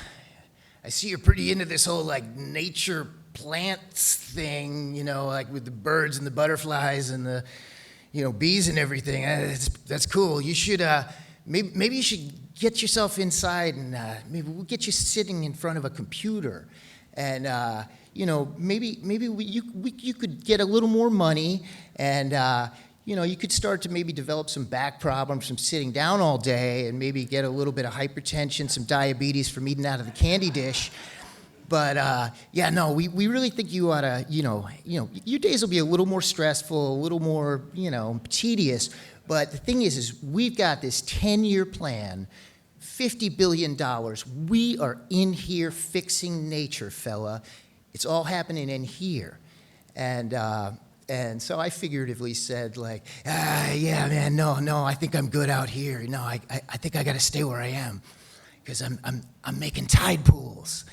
see you're pretty into this whole, nature plants thing, like with the birds and the butterflies and the, bees and everything. That's cool. You should, maybe you should get yourself inside and maybe we'll get you sitting in front of a computer. And, maybe you could get a little more money and, you could start to maybe develop some back problems from sitting down all day and maybe get a little bit of hypertension, some diabetes from eating out of the candy dish. But we really think you ought to, your days will be a little more stressful, a little more, tedious. But the thing is we've got this 10-year plan, $50 billion. We are in here fixing nature, fella. It's all happening in here. And so I figuratively said, like, yeah, man, no, I think I'm good out here. No, I think I got to stay where I am because I'm making tide pools.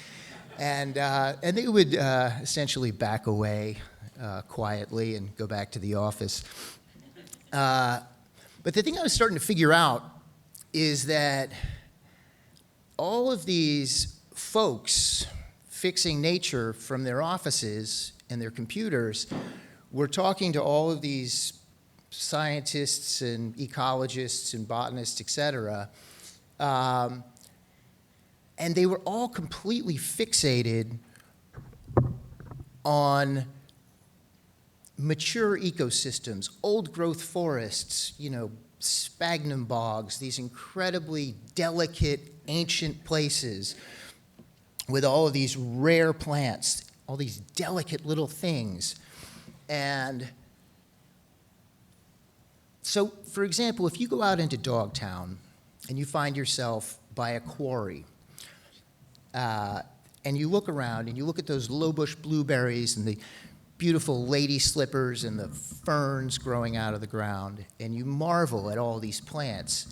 And they would essentially back away quietly and go back to the office. But the thing I was starting to figure out is that all of these folks fixing nature from their offices and their computers were talking to all of these scientists and ecologists and botanists, et cetera, and they were all completely fixated on mature ecosystems, old growth forests, sphagnum bogs, these incredibly delicate, ancient places with all of these rare plants, all these delicate little things. And so, for example, if you go out into Dogtown and you find yourself by a quarry, and you look around and you look at those low bush blueberries and the beautiful lady slippers and the ferns growing out of the ground, and you marvel at all these plants,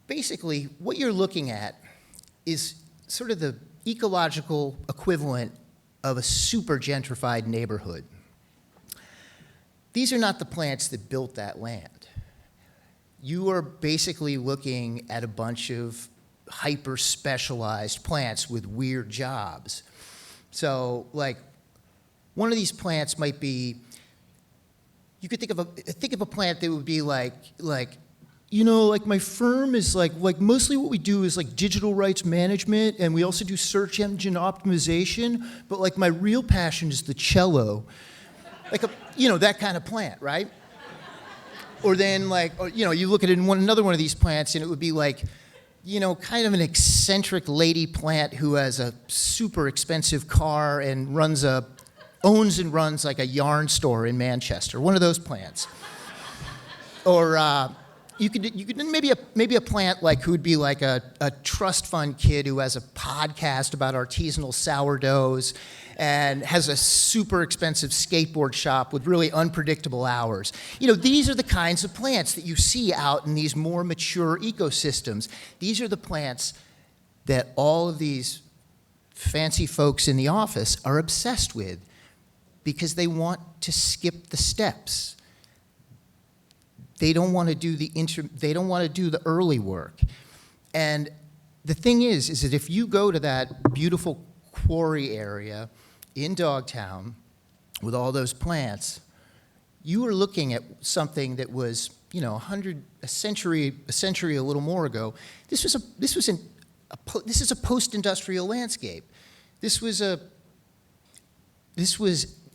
basically what you're looking at is sort of the ecological equivalent of a super gentrified neighborhood. These are not the plants that built that land. You are basically looking at a bunch of hyper-specialized plants with weird jobs. So, like, one of these plants might be, you could think of a plant that would be like my firm is like mostly what we do is like digital rights management, and we also do search engine optimization, but like my real passion is the cello. Like that kind of plant, right? Or then you look at another one of these plants and it would be like, kind of an eccentric lady plant who has a super expensive car and owns and runs like a yarn store in Manchester, one of those plants. Or you could maybe a plant like who would be like a trust fund kid who has a podcast about artisanal sourdoughs and has a super expensive skateboard shop with really unpredictable hours. These are the kinds of plants that you see out in these more mature ecosystems. These are the plants that all of these fancy folks in the office are obsessed with because they want to skip the steps. They don't want to do the early work. And the thing is that if you go to that beautiful quarry area in Dogtown with all those plants, you are looking at something that was, a century a little more ago. This is a post-industrial landscape. This was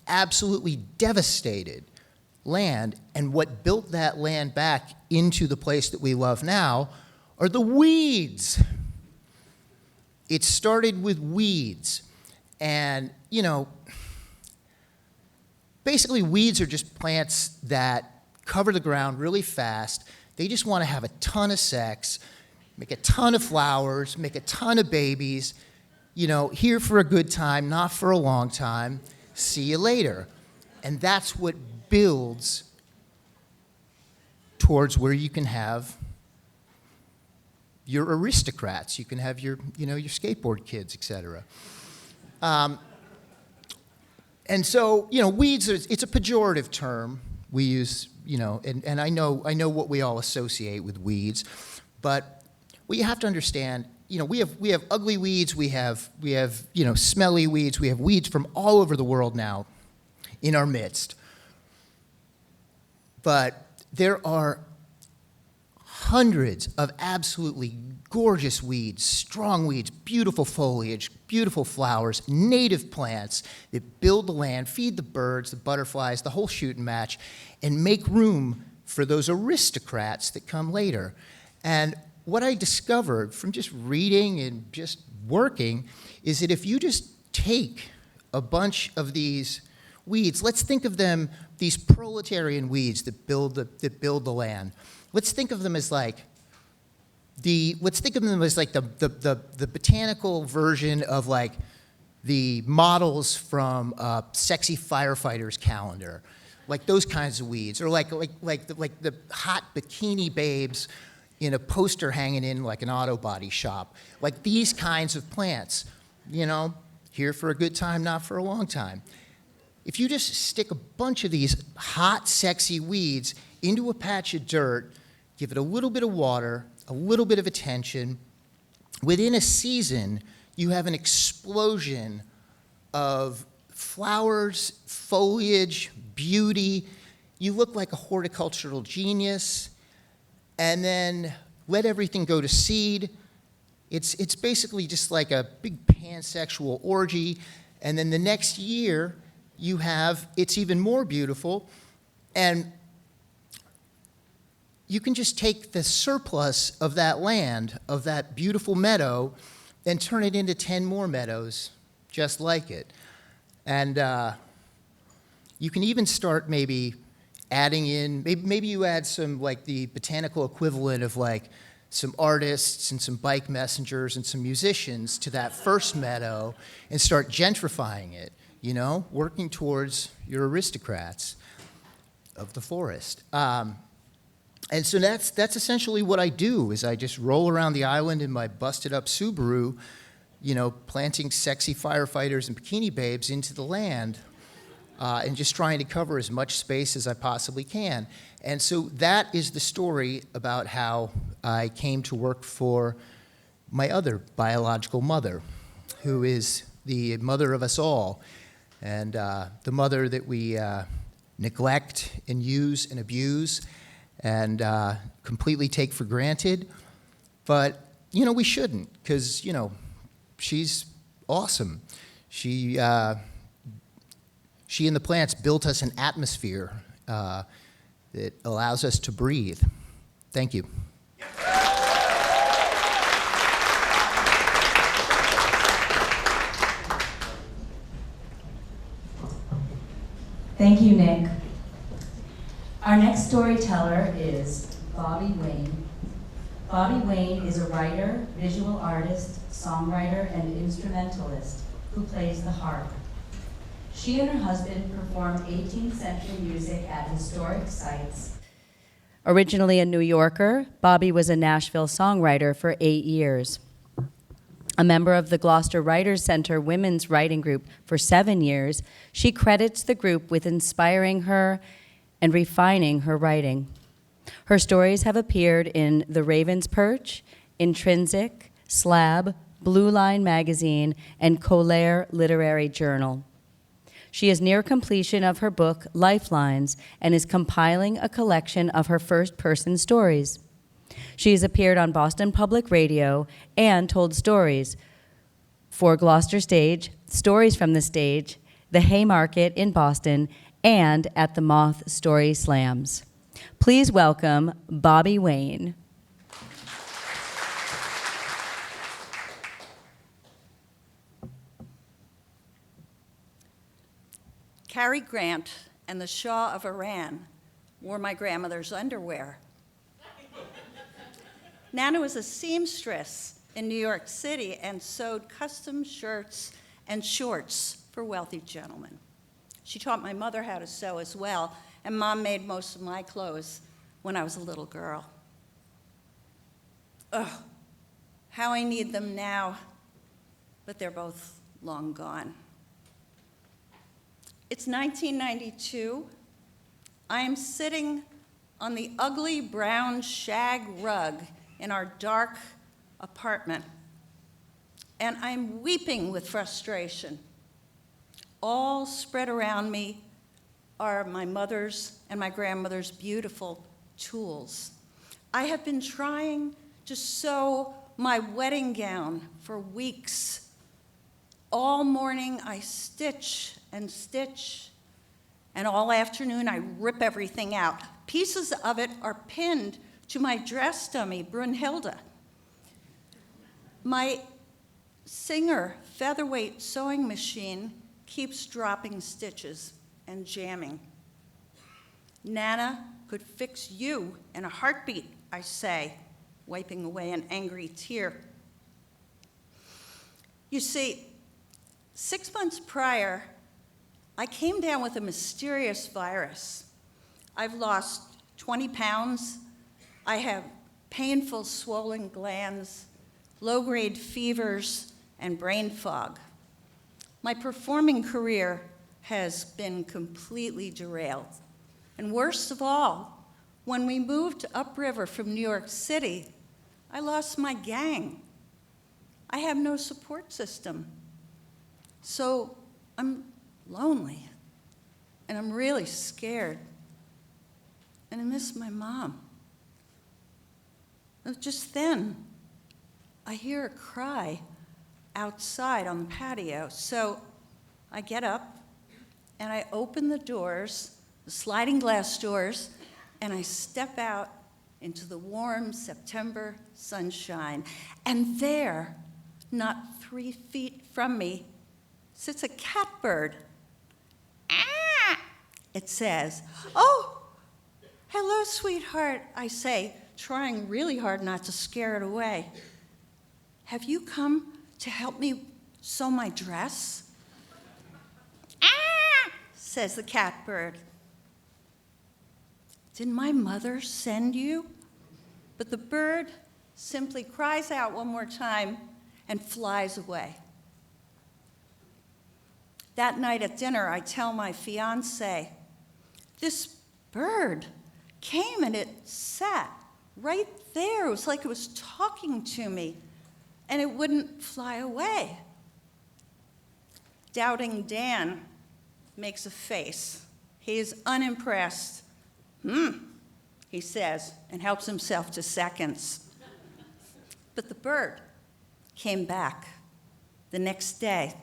absolutely devastated land, and what built that land back into the place that we love now are the weeds. It started with weeds. And, basically weeds are just plants that cover the ground really fast. They just want to have a ton of sex, make a ton of flowers, make a ton of babies, here for a good time, not for a long time. See you later. And that's what builds towards where you can have your aristocrats, you can have your skateboard kids, et cetera. And so, weeds, it's a pejorative term we use, and I know what we all associate with weeds, but what you have to understand we have ugly weeds, we have smelly weeds, we have weeds from all over the world now in our midst. But there are hundreds of absolutely gorgeous weeds, strong weeds, beautiful foliage, beautiful flowers, native plants that build the land, feed the birds, the butterflies, the whole shoot and match, and make room for those aristocrats that come later. And what I discovered from just reading and just working is that if you just take a bunch of these weeds, let's think of them, these proletarian weeds that build the land. Let's think of them as like the botanical version of like the models from a sexy firefighter's calendar, like those kinds of weeds, or like the hot bikini babes in a poster hanging in like an auto body shop, like these kinds of plants, here for a good time, not for a long time. If you just stick a bunch of these hot, sexy weeds into a patch of dirt, give it a little bit of water, a little bit of attention, within a season, you have an explosion of flowers, foliage, beauty. You look like a horticultural genius, and then let everything go to seed. It's basically just like a big pansexual orgy, and then the next year, it's even more beautiful, and you can just take the surplus of that land, of that beautiful meadow, and turn it into 10 more meadows just like it. And you can even start maybe adding in, maybe you add some like the botanical equivalent of like some artists and some bike messengers and some musicians to that first meadow and start gentrifying it, working towards your aristocrats of the forest. And so that's essentially what I do, is I just roll around the island in my busted up Subaru, planting sexy firefighters and bikini babes into the land, and just trying to cover as much space as I possibly can. And so that is the story about how I came to work for my other biological mother, who is the mother of us all, and the mother that we neglect and use and abuse and completely take for granted. But, we shouldn't, because, she's awesome. She and the plants built us an atmosphere that allows us to breathe. Thank you. Thank you, Nick. Our next storyteller is Bobbie Wayne. Bobbie Wayne is a writer, visual artist, songwriter, and instrumentalist who plays the harp. She and her husband performed 18th century music at historic sites. Originally a New Yorker, Bobbie was a Nashville songwriter for 8 years. A member of the Gloucester Writers Center Women's Writing Group for 7 years, she credits the group with inspiring her and refining her writing. Her stories have appeared in The Raven's Perch, Intrinsic, Slab, Blue Line Magazine, and Collier Literary Journal. She is near completion of her book, Lifelines, and is compiling a collection of her first-person stories. She has appeared on Boston Public Radio and told stories for Gloucester Stage, Stories from the Stage, the Haymarket in Boston, and at the Moth Story Slams. Please welcome Bobbie Wayne. Cary Grant and the Shah of Iran wore my grandmother's underwear. Nana was a seamstress in New York City and sewed custom shirts and shorts for wealthy gentlemen. She taught my mother how to sew as well, and Mom made most of my clothes when I was a little girl. Ugh, how I need them now, but they're both long gone. It's 1992. I am sitting on the ugly brown shag rug in our dark apartment and I'm weeping with frustration. All spread around me are my mother's and my grandmother's beautiful tools. I have been trying to sew my wedding gown for weeks. All morning I stitch, and all afternoon I rip everything out. Pieces of it are pinned to my dress dummy, Brunhilde. My Singer featherweight sewing machine keeps dropping stitches and jamming. Nana could fix you in a heartbeat, I say, wiping away an angry tear. You see, 6 months prior, I came down with a mysterious virus. I've lost 20 pounds. I have painful swollen glands, low-grade fevers, and brain fog. My performing career has been completely derailed. And worst of all, when we moved upriver from New York City, I lost my gang. I have no support system. So I'm lonely, and I'm really scared, and I miss my mom. Just then, I hear a cry outside on the patio. So I get up and I open the doors, the sliding glass doors, and I step out into the warm September sunshine. And there, not 3 feet from me, sits a catbird. Ah, it says. Oh, hello, sweetheart, I say, trying really hard not to scare it away. Have you come to help me sew my dress? Ah, says the catbird. Did my mother send you? But the bird simply cries out one more time and flies away. That night at dinner, I tell my fiancé, this bird came and it sat right there. It was like it was talking to me, and it wouldn't fly away. Doubting Dan makes a face. He is unimpressed. He says, and helps himself to seconds. But the bird came back the next day,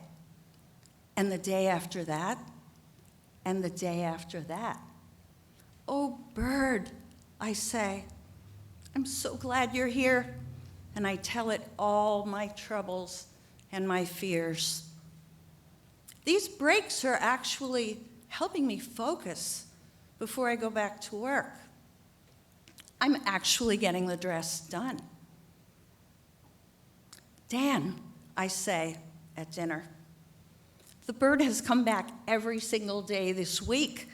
and the day after that, and the day after that. Oh, bird, I say, I'm so glad you're here. And I tell it all my troubles and my fears. These breaks are actually helping me focus before I go back to work. I'm actually getting the dress done. Dan, I say at dinner, the bird has come back every single day this week.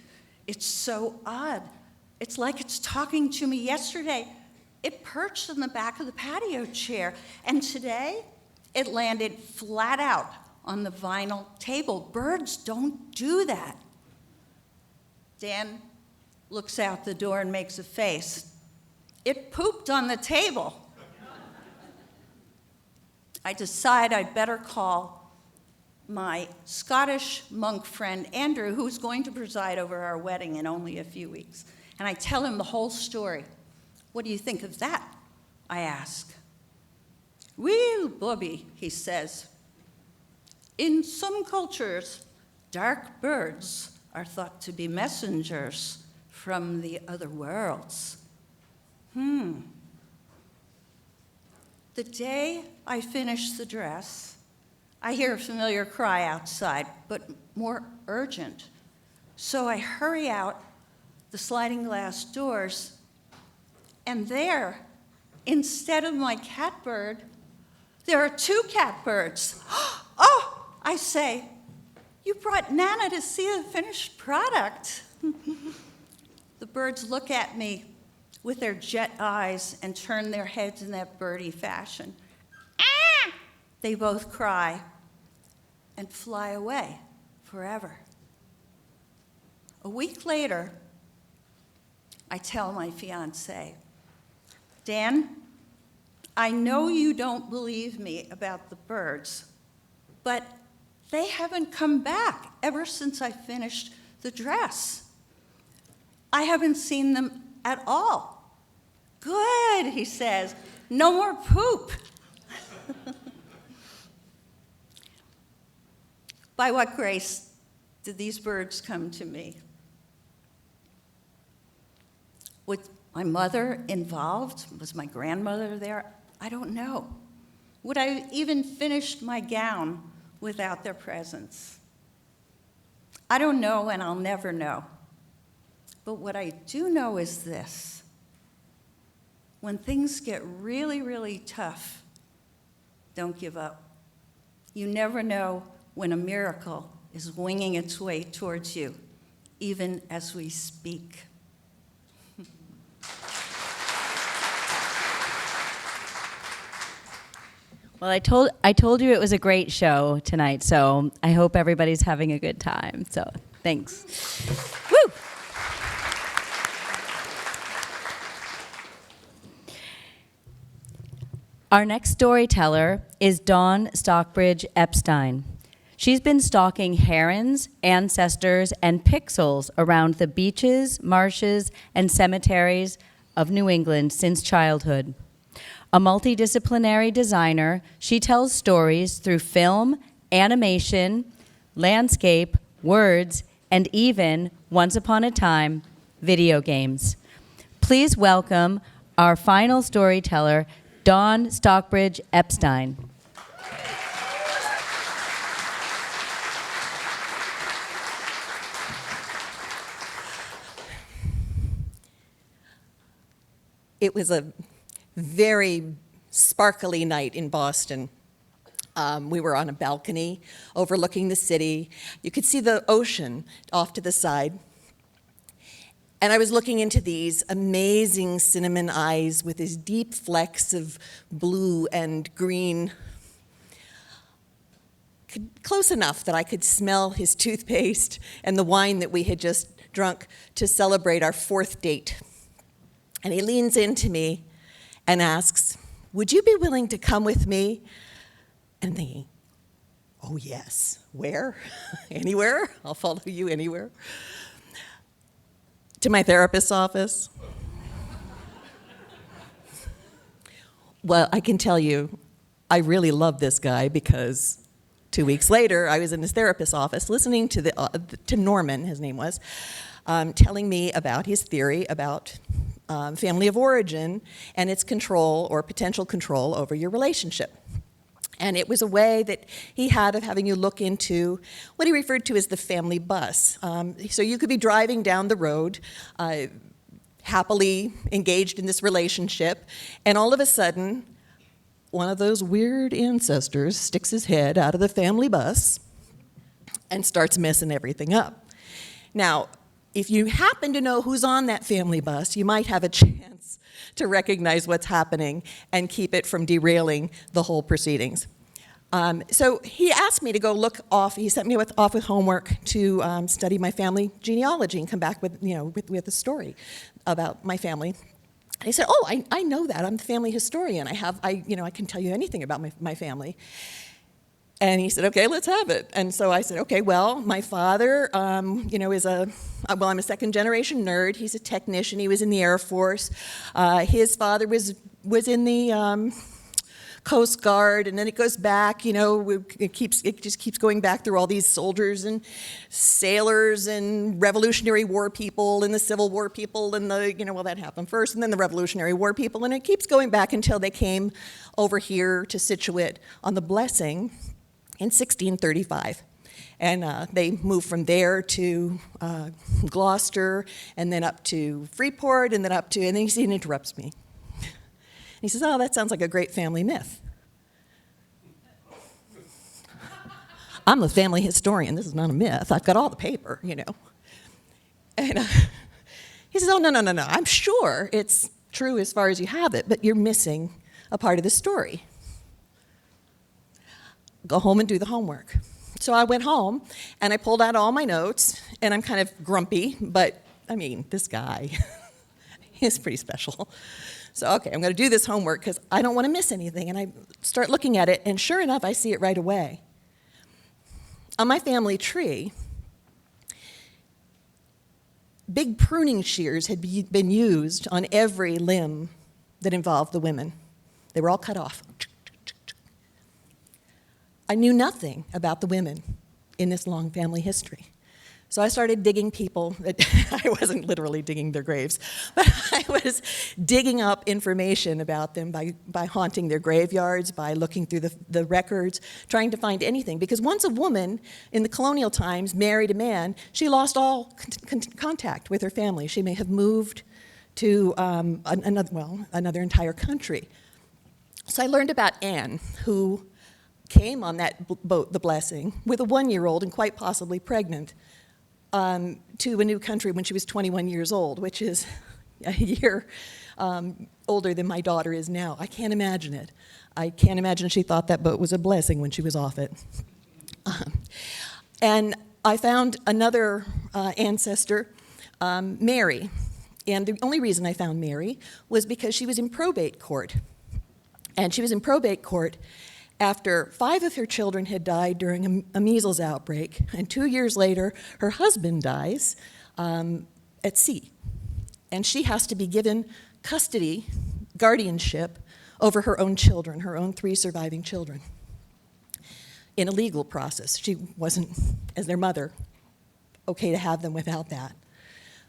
It's so odd. It's like it's talking to me yesterday. It perched in the back of the patio chair, and today it landed flat out on the vinyl table. Birds don't do that. Dan looks out the door and makes a face. It pooped on the table. I decide I'd better call my Scottish monk friend, Andrew, who's going to preside over our wedding in only a few weeks. And I tell him the whole story. What do you think of that? I ask. Well, Bobbie, he says, in some cultures, dark birds are thought to be messengers from the other worlds. The day I finish the dress, I hear a familiar cry outside, but more urgent. So I hurry out the sliding glass doors, and there, instead of my catbird, there are 2 catbirds. Oh, I say, you brought Nana to see the finished product. The birds look at me with their jet eyes and turn their heads in that birdie fashion. Ah! They both cry and fly away forever. A week later, I tell my fiancé, Dan, I know you don't believe me about the birds, but they haven't come back ever since I finished the dress. I haven't seen them at all. Good, he says. No more poop. By what grace did these birds come to me? Was my mother involved? Was my grandmother there? I don't know. Would I have even finished my gown without their presence? I don't know, and I'll never know. But what I do know is this. When things get really, really tough, don't give up. You never know when a miracle is winging its way towards you, even as we speak. Well, I told you it was a great show tonight, so I hope everybody's having a good time. So, thanks. Woo! Our next storyteller is Dawn Stockbridge Epstein. She's been stalking herons, ancestors, and pixels around the beaches, marshes, and cemeteries of New England since childhood. A multidisciplinary designer, she tells stories through film, animation, landscape, words, and even, once upon a time, video games. Please welcome our final storyteller, Dawn Stockbridge Epstein. It was a very sparkly night in Boston. We were on a balcony overlooking the city. You could see the ocean off to the side. And I was looking into these amazing cinnamon eyes with these deep flecks of blue and green, close enough that I could smell his toothpaste and the wine that we had just drunk to celebrate our 4th date. And he leans into me and asks, "Would you be willing to come with me?" And I'm thinking, oh yes, where? Anywhere? I'll follow you anywhere. To my therapist's office. Well, I can tell you, I really love this guy because 2 weeks later, I was in his therapist's office listening to Norman, his name was, telling me about his theory about family of origin and its control or potential control over your relationship. And it was a way that he had of having you look into what he referred to as the family bus. So you could be driving down the road, happily engaged in this relationship, and all of a sudden, one of those weird ancestors sticks his head out of the family bus and starts messing everything up. Now, if you happen to know who's on that family bus, you might have a chance to recognize what's happening and keep it from derailing the whole proceedings. So he asked me to go look off. He sent me off with homework to study my family genealogy and come back with a story about my family. And he said, "Oh, I know that. I'm the family historian. I can tell you anything about my family." And he said, "Okay, let's have it." And so I said, "Okay, well, my father, I'm a second-generation nerd. He's a technician. He was in the Air Force. His father was in the Coast Guard, and then it goes back. It just keeps going back through all these soldiers and sailors and Revolutionary War people and the Civil War people and that happened first, and then the Revolutionary War people, and it keeps going back until they came over here to Scituate on the Blessing in 1635. And they moved from there to Gloucester, and then up to Freeport, and then he interrupts me. He says, "Oh, that sounds like a great family myth." I'm a family historian. This is not a myth. I've got all the paper, And he says, "Oh, no. I'm sure it's true as far as you have it, but you're missing a part of the story. Go home and do the homework." So I went home, and I pulled out all my notes, and I'm kind of grumpy, but, this guy is pretty special. So, okay, I'm going to do this homework because I don't want to miss anything. And I start looking at it, and sure enough, I see it right away. On my family tree, big pruning shears had been used on every limb that involved the women. They were all cut off. I knew nothing about the women in this long family history. So I started digging people. I wasn't literally digging their graves, but I was digging up information about them by haunting their graveyards, by looking through the records, trying to find anything. Because once a woman in the colonial times married a man, she lost all contact with her family. She may have moved to another entire country. So I learned about Anne, who came on that boat, the Blessing, with a 1-year-old and quite possibly pregnant, to a new country when she was 21 years old, which is a year older than my daughter is now. I can't imagine it. I can't imagine she thought that boat was a blessing when she was off it. And I found another ancestor, Mary. And the only reason I found Mary was because she was in probate court. And she was in probate court after 5 of her children had died during a measles outbreak, and 2 years later, her husband dies at sea. And she has to be given custody, guardianship, over her own children, her own 3 surviving children, in a legal process. She wasn't, as their mother, okay to have them without that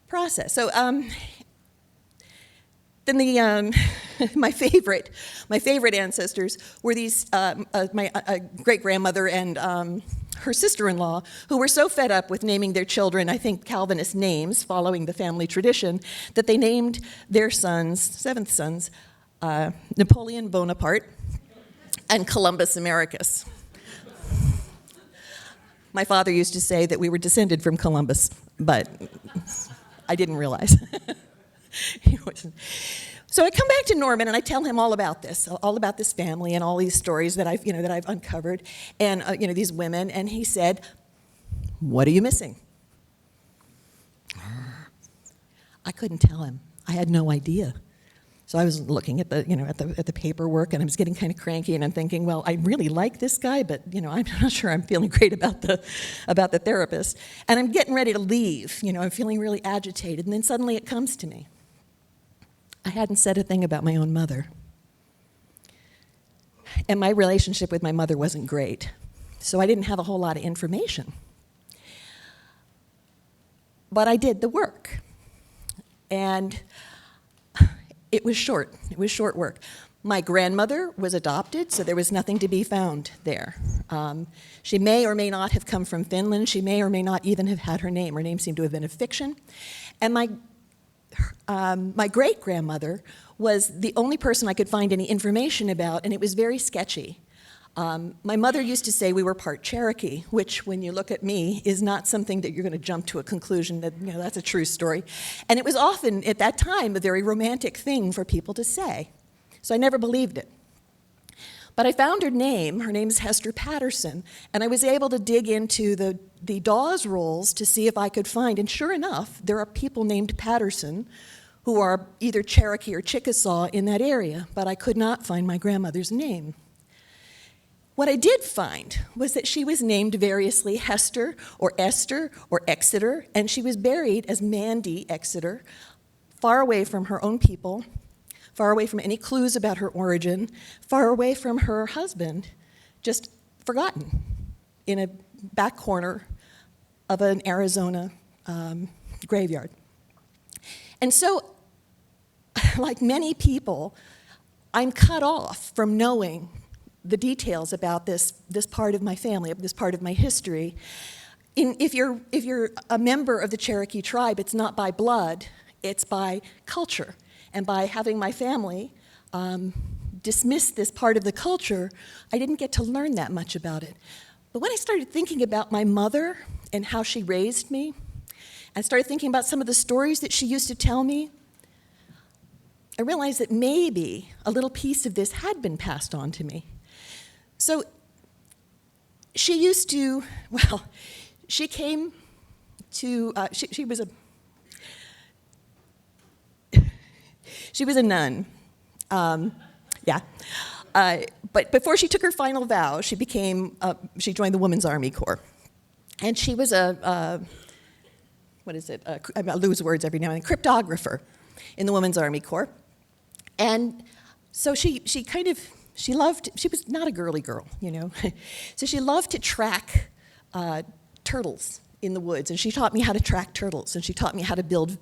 process. So then my favorite ancestors were these my great-grandmother and her sister-in-law, who were so fed up with naming their children, I think, Calvinist names, following the family tradition, that they named their sons, 7th sons, Napoleon Bonaparte and Columbus Americus. My father used to say that we were descended from Columbus, but I didn't realize. He wasn't. So I come back to Norman and I tell him all about this family and all these stories that I've uncovered, and these women. And he said, "What are you missing?" I couldn't tell him. I had no idea. So I was looking at the paperwork, and I was getting kind of cranky, and I'm thinking, well, I really like this guy, but I'm not sure I'm feeling great about the therapist. And I'm getting ready to leave. I'm feeling really agitated, and then suddenly it comes to me. I hadn't said a thing about my own mother. And my relationship with my mother wasn't great, so I didn't have a whole lot of information. But I did the work. And it was short work. My grandmother was adopted, so there was nothing to be found there. She may or may not have come from Finland. She may or may not even have had her name. Her name seemed to have been a fiction. And my great-grandmother was the only person I could find any information about, and it was very sketchy. My mother used to say we were part Cherokee, which, when you look at me, is not something that you're going to jump to a conclusion that that's a true story. And it was often, at that time, a very romantic thing for people to say. So I never believed it. But I found her name. Her name is Hester Patterson, and I was able to dig into the Dawes rolls to see if I could find. And sure enough, there are people named Patterson who are either Cherokee or Chickasaw in that area, but I could not find my grandmother's name. What I did find was that she was named variously Hester or Esther or Exeter, and she was buried as Mandy Exeter, far away from her own people, far away from any clues about her origin, far away from her husband, just forgotten in a back corner of an Arizona graveyard. And so, like many people, I'm cut off from knowing the details about this part of my family, this part of my history. If you're a member of the Cherokee tribe, it's not by blood, it's by culture. And by having my family dismiss this part of the culture, I didn't get to learn that much about it. But when I started thinking about my mother and how she raised me, I started thinking about some of the stories that she used to tell me, I realized that maybe a little piece of this had been passed on to me. So she used to, she came to, she was a nun, Yeah. But before she took her final vow, she joined the Women's Army Corps. And she was I lose words every now and then, cryptographer in the Women's Army Corps. And so she was not a girly girl, you know. So she loved to track turtles in the woods, and she taught me how to track turtles, and she taught me how to build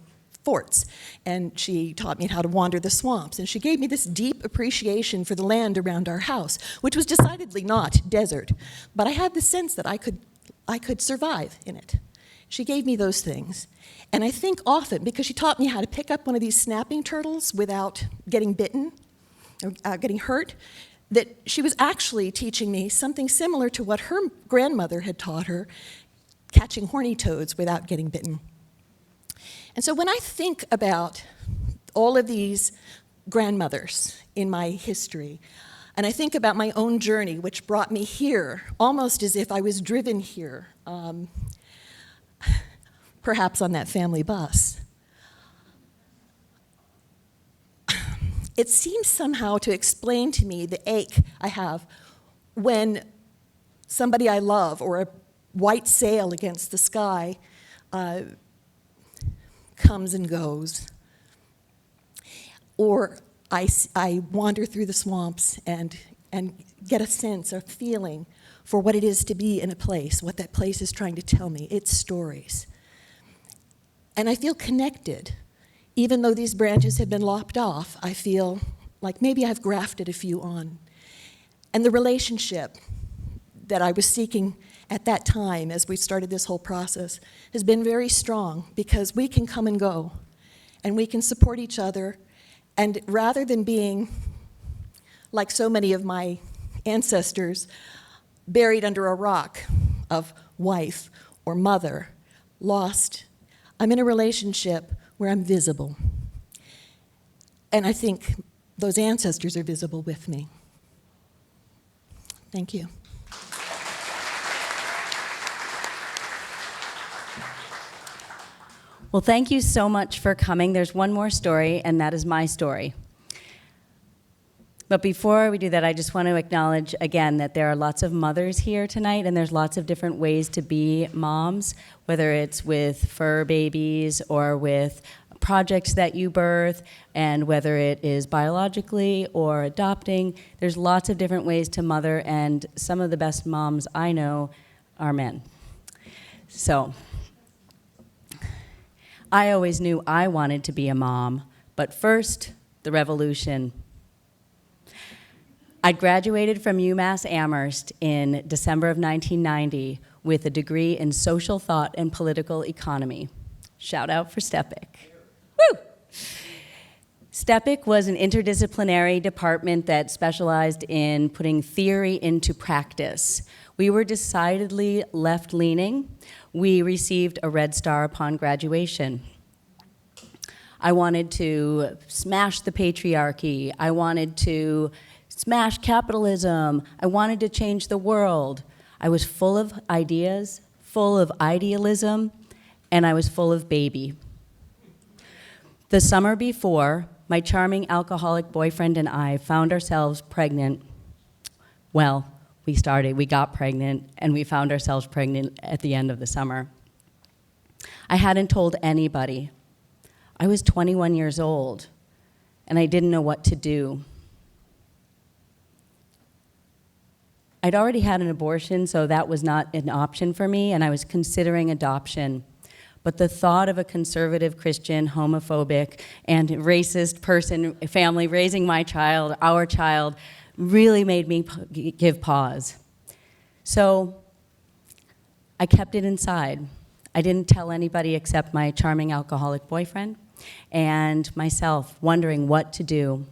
forts, and she taught me how to wander the swamps, and she gave me this deep appreciation for the land around our house, which was decidedly not desert, but I had the sense that I could survive in it. She gave me those things, and I think often, because she taught me how to pick up one of these snapping turtles without getting bitten or getting hurt, that she was actually teaching me something similar to what her grandmother had taught her, catching horny toads without getting bitten. And so when I think about all of these grandmothers in my history, and I think about my own journey, which brought me here, almost as if I was driven here, perhaps on that family bus, it seems somehow to explain to me the ache I have when somebody I love, or a white sail against the sky, comes and goes. Or I wander through the swamps and get a sense, a feeling for what it is to be in a place, what that place is trying to tell me, its stories. And I feel connected. Even though these branches have been lopped off, I feel like maybe I've grafted a few on. And the relationship that I was seeking at that time, as we started this whole process, has been very strong, because we can come and go, and we can support each other, and rather than being, like so many of my ancestors, buried under a rock of wife or mother, lost, I'm in a relationship where I'm visible. And I think those ancestors are visible with me. Thank you. Well, thank you so much for coming. There's one more story, and that is my story. But before we do that, I just want to acknowledge again that there are lots of mothers here tonight, and there's lots of different ways to be moms, whether it's with fur babies or with projects that you birth, and whether it is biologically or adopting. There's lots of different ways to mother, and some of the best moms I know are men. So I always knew I wanted to be a mom, but first, the revolution. I'd graduated from UMass Amherst in December of 1990 with a degree in social thought and political economy. Shout out for STEPIC. Woo! STEPIC was an interdisciplinary department that specialized in putting theory into practice. We were decidedly left-leaning. We received a Red Star upon graduation. I wanted to smash the patriarchy. I wanted to smash capitalism. I wanted to change the world. I was full of ideas, full of idealism, and I was full of baby. The summer before, my charming alcoholic boyfriend and I found ourselves pregnant. Well, we got pregnant, and we found ourselves pregnant at the end of the summer. I hadn't told anybody. I was 21 years old, and I didn't know what to do. I'd already had an abortion, so that was not an option for me, and I was considering adoption. But the thought of a conservative Christian, homophobic, and racist family raising my child, our child, really made me give pause. So I kept it inside. I didn't tell anybody except my charming alcoholic boyfriend and myself, wondering what to do.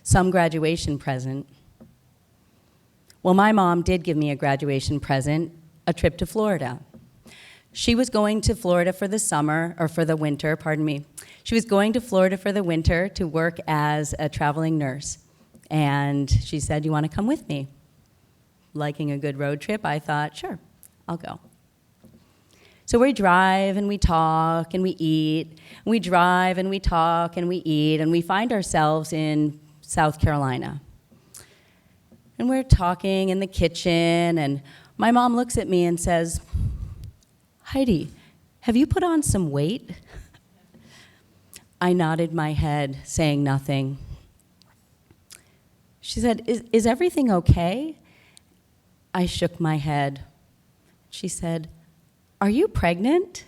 Some graduation present. Well, my mom did give me a graduation present, a trip to Florida. She was going to Florida for the summer, or for the winter, pardon me. She was going to Florida for the winter to work as a traveling nurse. And she said, "You want to come with me?" Liking a good road trip, I thought, sure, I'll go. So we drive and we talk and we eat. We drive and we talk and we eat, and we find ourselves in South Carolina. And we're talking in the kitchen, and my mom looks at me and says, "Heidi, have you put on some weight?" I nodded my head, saying nothing. She said, Is everything okay?" I shook my head. She said, "Are you pregnant?"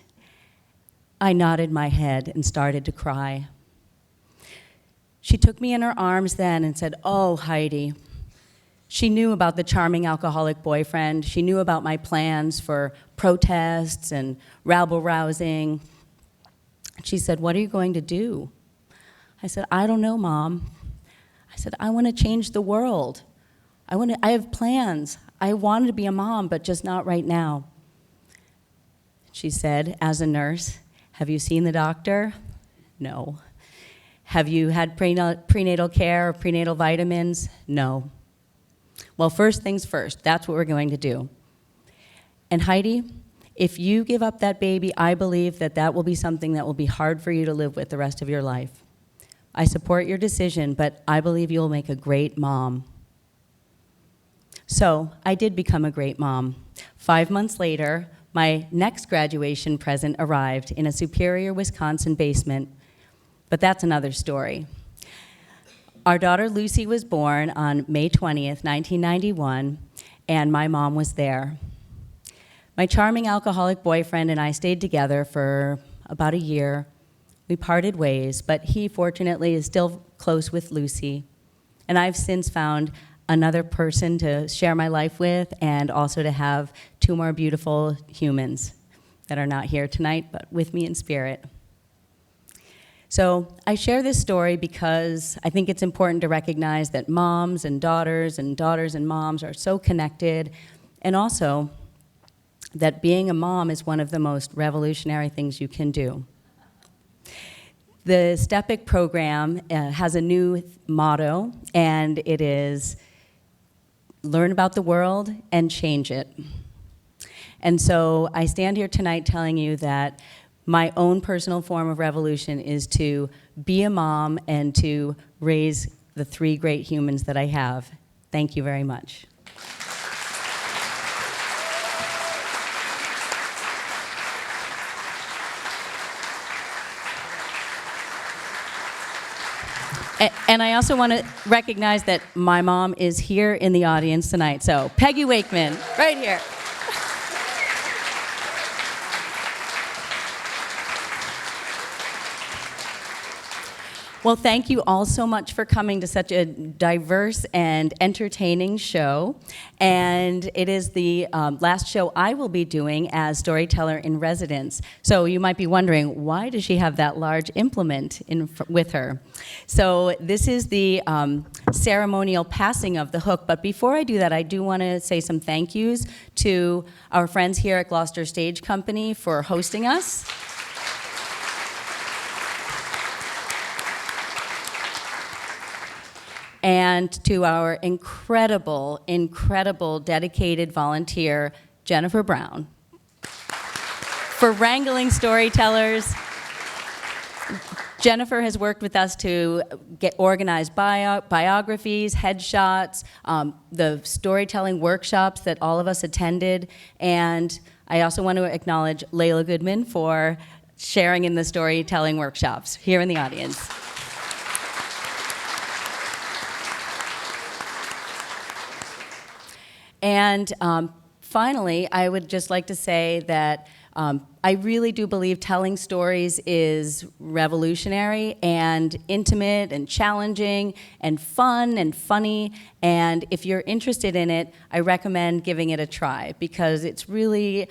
I nodded my head and started to cry. She took me in her arms then and said, "Oh, Heidi." She knew about the charming alcoholic boyfriend. She knew about my plans for protests and rabble-rousing. She said, "What are you going to do?" I said, "I don't know, Mom." I said, "I want to change the world. I have plans. I wanted to be a mom, but just not right now." She said, as a nurse, "Have you seen the doctor?" "No." "Have you had prenatal care or prenatal vitamins?" "No." "Well, first things first, that's what we're going to do. And Heidi, if you give up that baby, I believe that that will be something that will be hard for you to live with the rest of your life. I support your decision, but I believe you'll make a great mom." So I did become a great mom. 5 months later, my next graduation present arrived in a Superior, Wisconsin basement, but that's another story. Our daughter Lucy was born on May 20th, 1991, and my mom was there. My charming alcoholic boyfriend and I stayed together for about a year. We parted ways, but he fortunately is still close with Lucy. And I've since found another person to share my life with, and also to have 2 more beautiful humans that are not here tonight, but with me in spirit. So I share this story because I think it's important to recognize that moms and daughters and moms are so connected, and also that being a mom is one of the most revolutionary things you can do. The STEPIC program has a new motto, and it is, "Learn about the world and change it." And so I stand here tonight telling you that my own personal form of revolution is to be a mom and to raise the 3 great humans that I have. Thank you very much. And I also want to recognize that my mom is here in the audience tonight. So Peggy Wakeman, right here. Well, thank you all so much for coming to such a diverse and entertaining show. And it is the last show I will be doing as storyteller-in-residence. So you might be wondering, why does she have that large implement with her? So this is the ceremonial passing of the hook. But before I do that, I do want to say some thank yous to our friends here at Gloucester Stage Company for hosting us. And to our incredible, incredible, dedicated volunteer, Jennifer Brown, for wrangling storytellers. Jennifer has worked with us to get organized biographies, headshots, the storytelling workshops that all of us attended. And I also want to acknowledge Layla Goodman for sharing in the storytelling workshops here in the audience. And finally, I would just like to say that I really do believe telling stories is revolutionary and intimate and challenging and fun and funny. And if you're interested in it, I recommend giving it a try, because it's really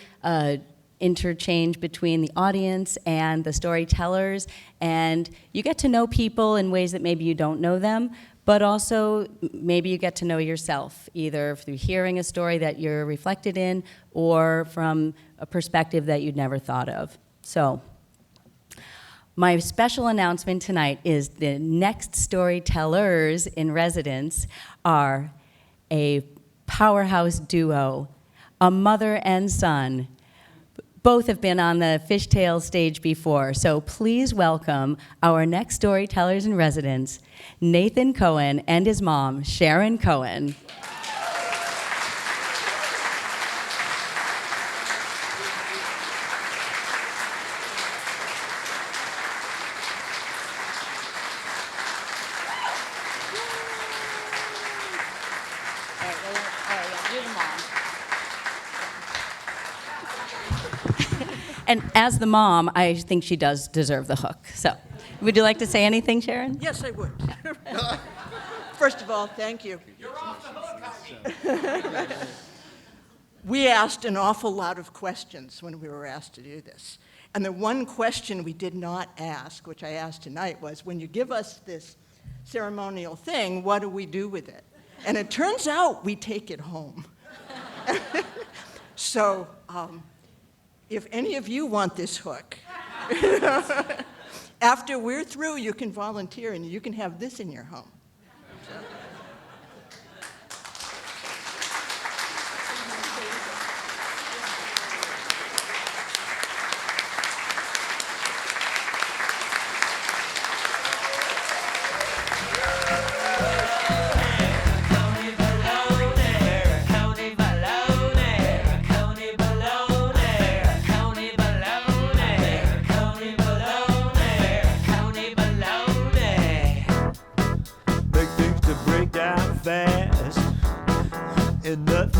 interchange between the audience and the storytellers, and you get to know people in ways that maybe you don't know them, but also maybe you get to know yourself, either through hearing a story that you're reflected in or from a perspective that you'd never thought of. So my special announcement tonight is the next storytellers in residence are a powerhouse duo, a mother and son. both have been on the Fishtail stage before, so please welcome our next storytellers in residence, Nathan Cohen and his mom, Sharon Cohen. And as the mom, I think she does deserve the hook. So, would you like to say anything, Sharon? Yes, I would. First of all, thank you. You're off the hook. We asked an awful lot of questions when we were asked to do this. And the one question we did not ask, which I asked tonight, was, when you give us this ceremonial thing, what do we do with it? And it turns out we take it home. So, if any of you want this hook, after we're through, you can volunteer and you can have this in your home. Big things to break down fast, and nothing